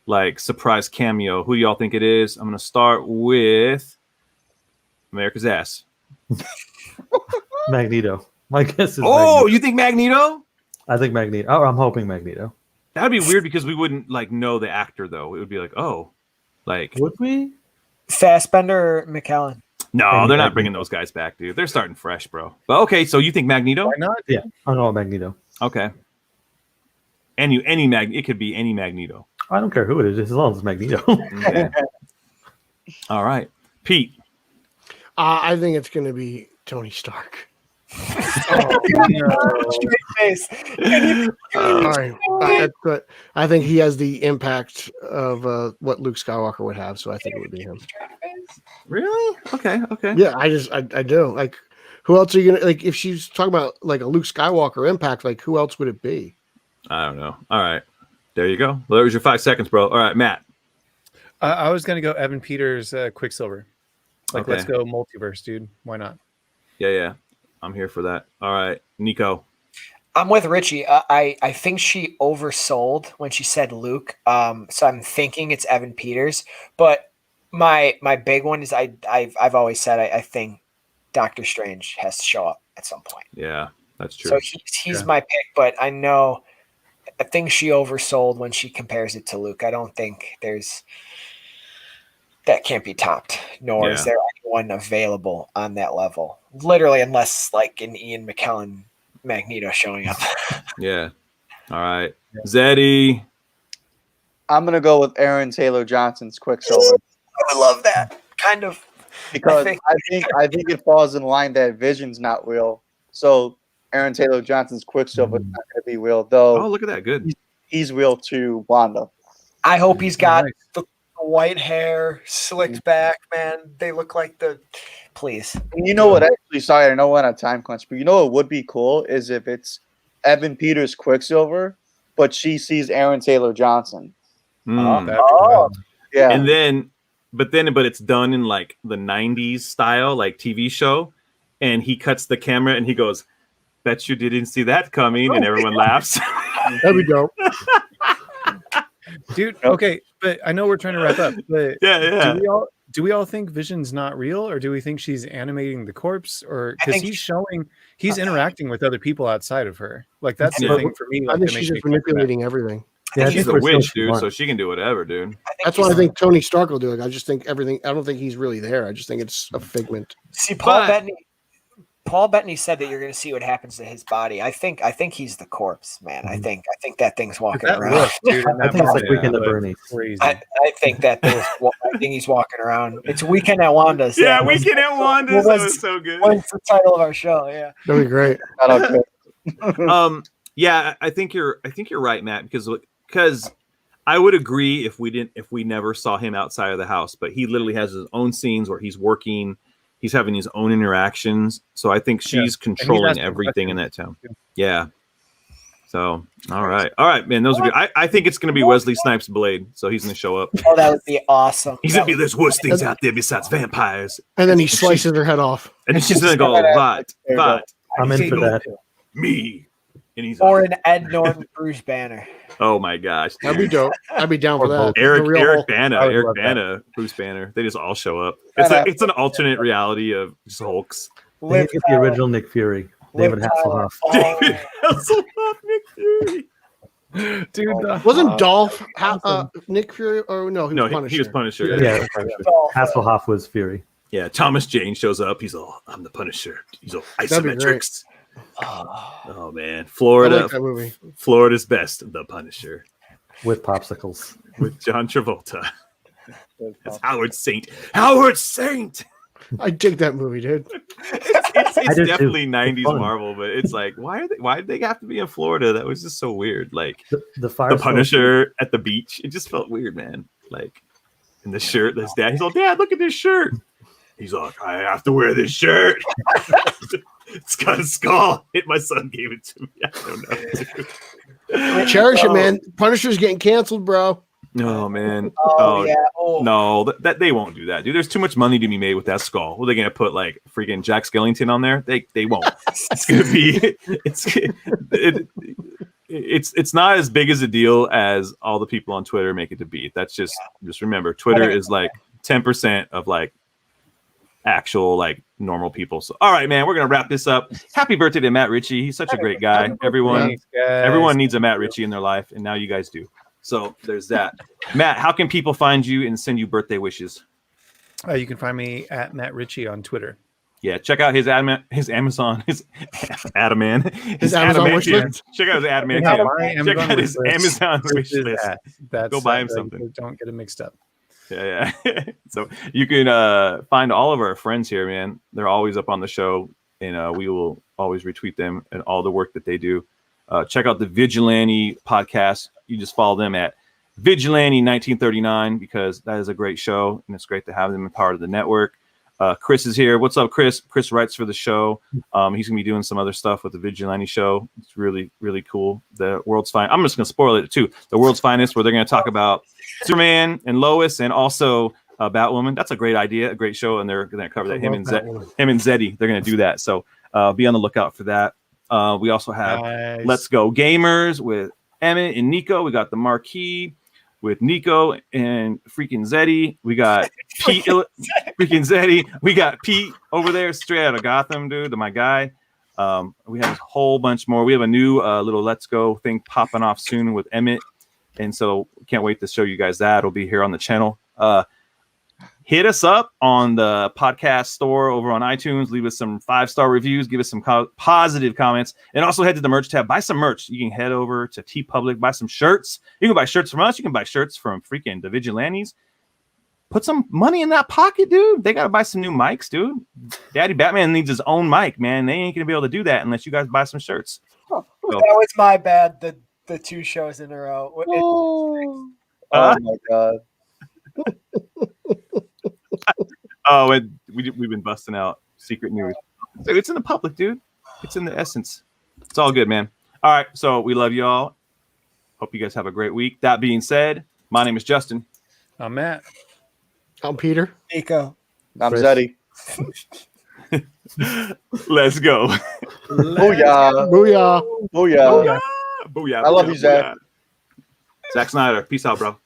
like surprise cameo. Who do y'all think it is? I'm going to start with America's ass. Magneto. My guess is Magneto. You think Magneto? I think Magneto. Oh, I'm hoping Magneto. That'd be weird because we wouldn't like know the actor though. It would be like, would we? Fassbender or McKellen? No, they're not bringing those guys back, dude. They're starting fresh, bro. But okay, so you think Magneto? Why not? Yeah, I know Magneto. Okay. It could be any Magneto. I don't care who it is, as long as it's Magneto. Okay. All right, Pete. I think it's going to be Tony Stark. Straight face. All right. But I think he has the impact of what Luke Skywalker would have, so I think it would be him. Really? Okay. Yeah, I do. Like, who else are you gonna like? If she's talking about like a Luke Skywalker impact, like who else would it be? I don't know. All right, there you go. Well, there was your 5 seconds, bro. All right, Matt. I was gonna go Evan Peters, Quicksilver. Let's go multiverse, dude. Why not? Yeah. I'm here for that. All right, Nico. I'm with Richie. I think she oversold when she said Luke. So I'm thinking it's Evan Peters. But my big one is I've always said I think Doctor Strange has to show up at some point. Yeah, that's true. So he's my pick, but I think she oversold when she compares it to Luke. I don't think that can't be topped, nor is there anyone available on that level. Literally, unless like an Ian McKellen Magneto showing up. Yeah. All right. Zeddy. I'm going to go with Aaron Taylor Johnson's Quicksilver. I would love that. Kind of. Because I think it falls in line that Vision's not real. So Aaron Taylor Johnson's Quicksilver is not going to be real, though. Oh, look at that. Good. He's real to Wanda. I hope he's got the white hair, slicked back, man. They look like please. And you know what? Actually, sorry, I know we're on a time crunch, but you know what would be cool is if it's Evan Peters Quicksilver, but she sees Aaron Taylor Johnson. Yeah. And but it's done in like the 90s style, like TV show. And he cuts the camera and he goes, "Bet you didn't see that coming." And everyone laughs. There we go. Dude, okay, but I know we're trying to wrap up, but yeah. Do we all think Vision's not real, or do we think she's animating the corpse, or because he's interacting with other people outside of her? Like that's the thing for me. I think she's just manipulating everything. Yeah, she's a witch, dude, so she can do whatever, dude. That's why I think Tony Stark will do it. I just think everything. I don't think he's really there. I just think it's a figment. See, Paul Bettany said that you're going to see what happens to his body. I think he's the corpse, man. I think that thing's walking around. I think it's like Weekend at Bernie's. I think he's walking around. It's Weekend at Wanda's. Yeah, Weekend at Wanda's. That was so good. What's the title of our show? Yeah, that'd be great. Yeah, I think you're right, Matt, because I would agree if we never saw him outside of the house, but he literally has his own scenes where he's working. He's having his own interactions. So I think she's controlling everything in that town. Yeah. So, all right, man. Those are good. I think it's going to be Wesley Snipes' Blade. So he's going to show up. Oh, that would be awesome. He's going to be, "There's worse things out there besides vampires." And then he slices her head off. And then she's going to go, "But. I'm in for that. Me." And he's or an Ed Norton Bruce Banner. Oh my gosh. Dude. That'd be dope. I'd be down for that. Eric Bana, Bruce Banner. They just all show up. It's an alternate reality of just Hulks. They get the original Nick Fury. David Hasselhoff. David Hasselhoff, Nick Fury. Dude, wasn't Dolph Nick Fury? Or no, he was Punisher. He was Punisher. Yeah, Hasselhoff was Fury. Yeah, Thomas Jane shows up. He's all, I'm the Punisher. He's all That'd be great. isometrics. Oh man, I Florida. like that movie. Florida's best, the Punisher, with popsicles. with John Travolta. That's Howard Saint. Howard Saint. I dig that movie, dude. It's I do too. definitely It's 90s fun. Marvel, but it's like, why did they have to be in Florida? That was just so weird. Like The Fire the Punisher at the beach. It just felt weird, man. Like in the shirt, his dad. He's all, Dad, look at this shirt. He's like, I have to wear this shirt. It's got a skull. My son gave it to me. I don't know. Cherish it, man. Punisher's getting canceled, bro. No, man. Oh, yeah. Oh. No, that they won't do that, dude. There's too much money to be made with that skull. What are they gonna put like freaking Jack Skellington on there? They won't. It's gonna be it's not as big as a deal as all the people on Twitter make it to be. That's just remember, Twitter is like 10% of like actual like normal people. So all right, man, we're gonna wrap this up. Happy birthday to Matt Richey. He's such a great guy. Everyone needs a Matt Richey in their life, and now you guys do. So there's that. Matt, how can people find you and send you birthday wishes? You can find me at Matt Richey on Twitter. Yeah, check out his Amazon, his Adaman, His Amazon wish list. Check out his Adaman. Check out his Amazon wish list. Go buy him something. Don't get it mixed up. Yeah. So you can find all of our friends here, man. They're always up on the show, and we will always retweet them and all the work that they do. Check out the Vigilante podcast. You just follow them at Vigilante 1939 because that is a great show, and it's great to have them a part of the network. Chris is here. What's up, Chris? Chris writes for the show. He's gonna be doing some other stuff with the Vigilante show. It's really, really cool. The World's Finest. I'm just gonna spoil it too. The World's Finest, where they're gonna talk about Superman and Lois, and also Batwoman. That's a great idea, a great show, and they're gonna cover that. Him and Zeddy, they're gonna do that. So be on the lookout for that. We also have Let's Go Gamers with Emmett and Nico. We got the Marquee with Nico and freaking Zeddy. We got Pete, freaking Zeddy. We got Pete over there, straight out of Gotham, dude. My guy. We have a whole bunch more. We have a new little Let's Go thing popping off soon with Emmett, and so can't wait to show you guys that. It'll be here on the channel. Hit us up on the podcast store over on iTunes. Leave us some 5-star reviews. Give us some positive comments. And also head to the merch tab. Buy some merch. You can head over to TeePublic. Buy some shirts. You can buy shirts from us. You can buy shirts from freaking the Vigilantes. Put some money in that pocket, dude. They got to buy some new mics, dude. Daddy Batman needs his own mic, man. They ain't going to be able to do that unless you guys buy some shirts. That was my bad. The 2 shows in a row. Oh my God. Oh, and we've been busting out secret news. So it's in the public, dude. It's in the essence. It's all good, man. All right, so we love y'all. Hope you guys have a great week. That being said, my name is Justin. I'm Matt. I'm Peter. Nico. I'm Zeddy. Let's go. Booyah. Booyah. Booyah. Booyah. I love you, Zach. Zack Snyder. Peace out, bro.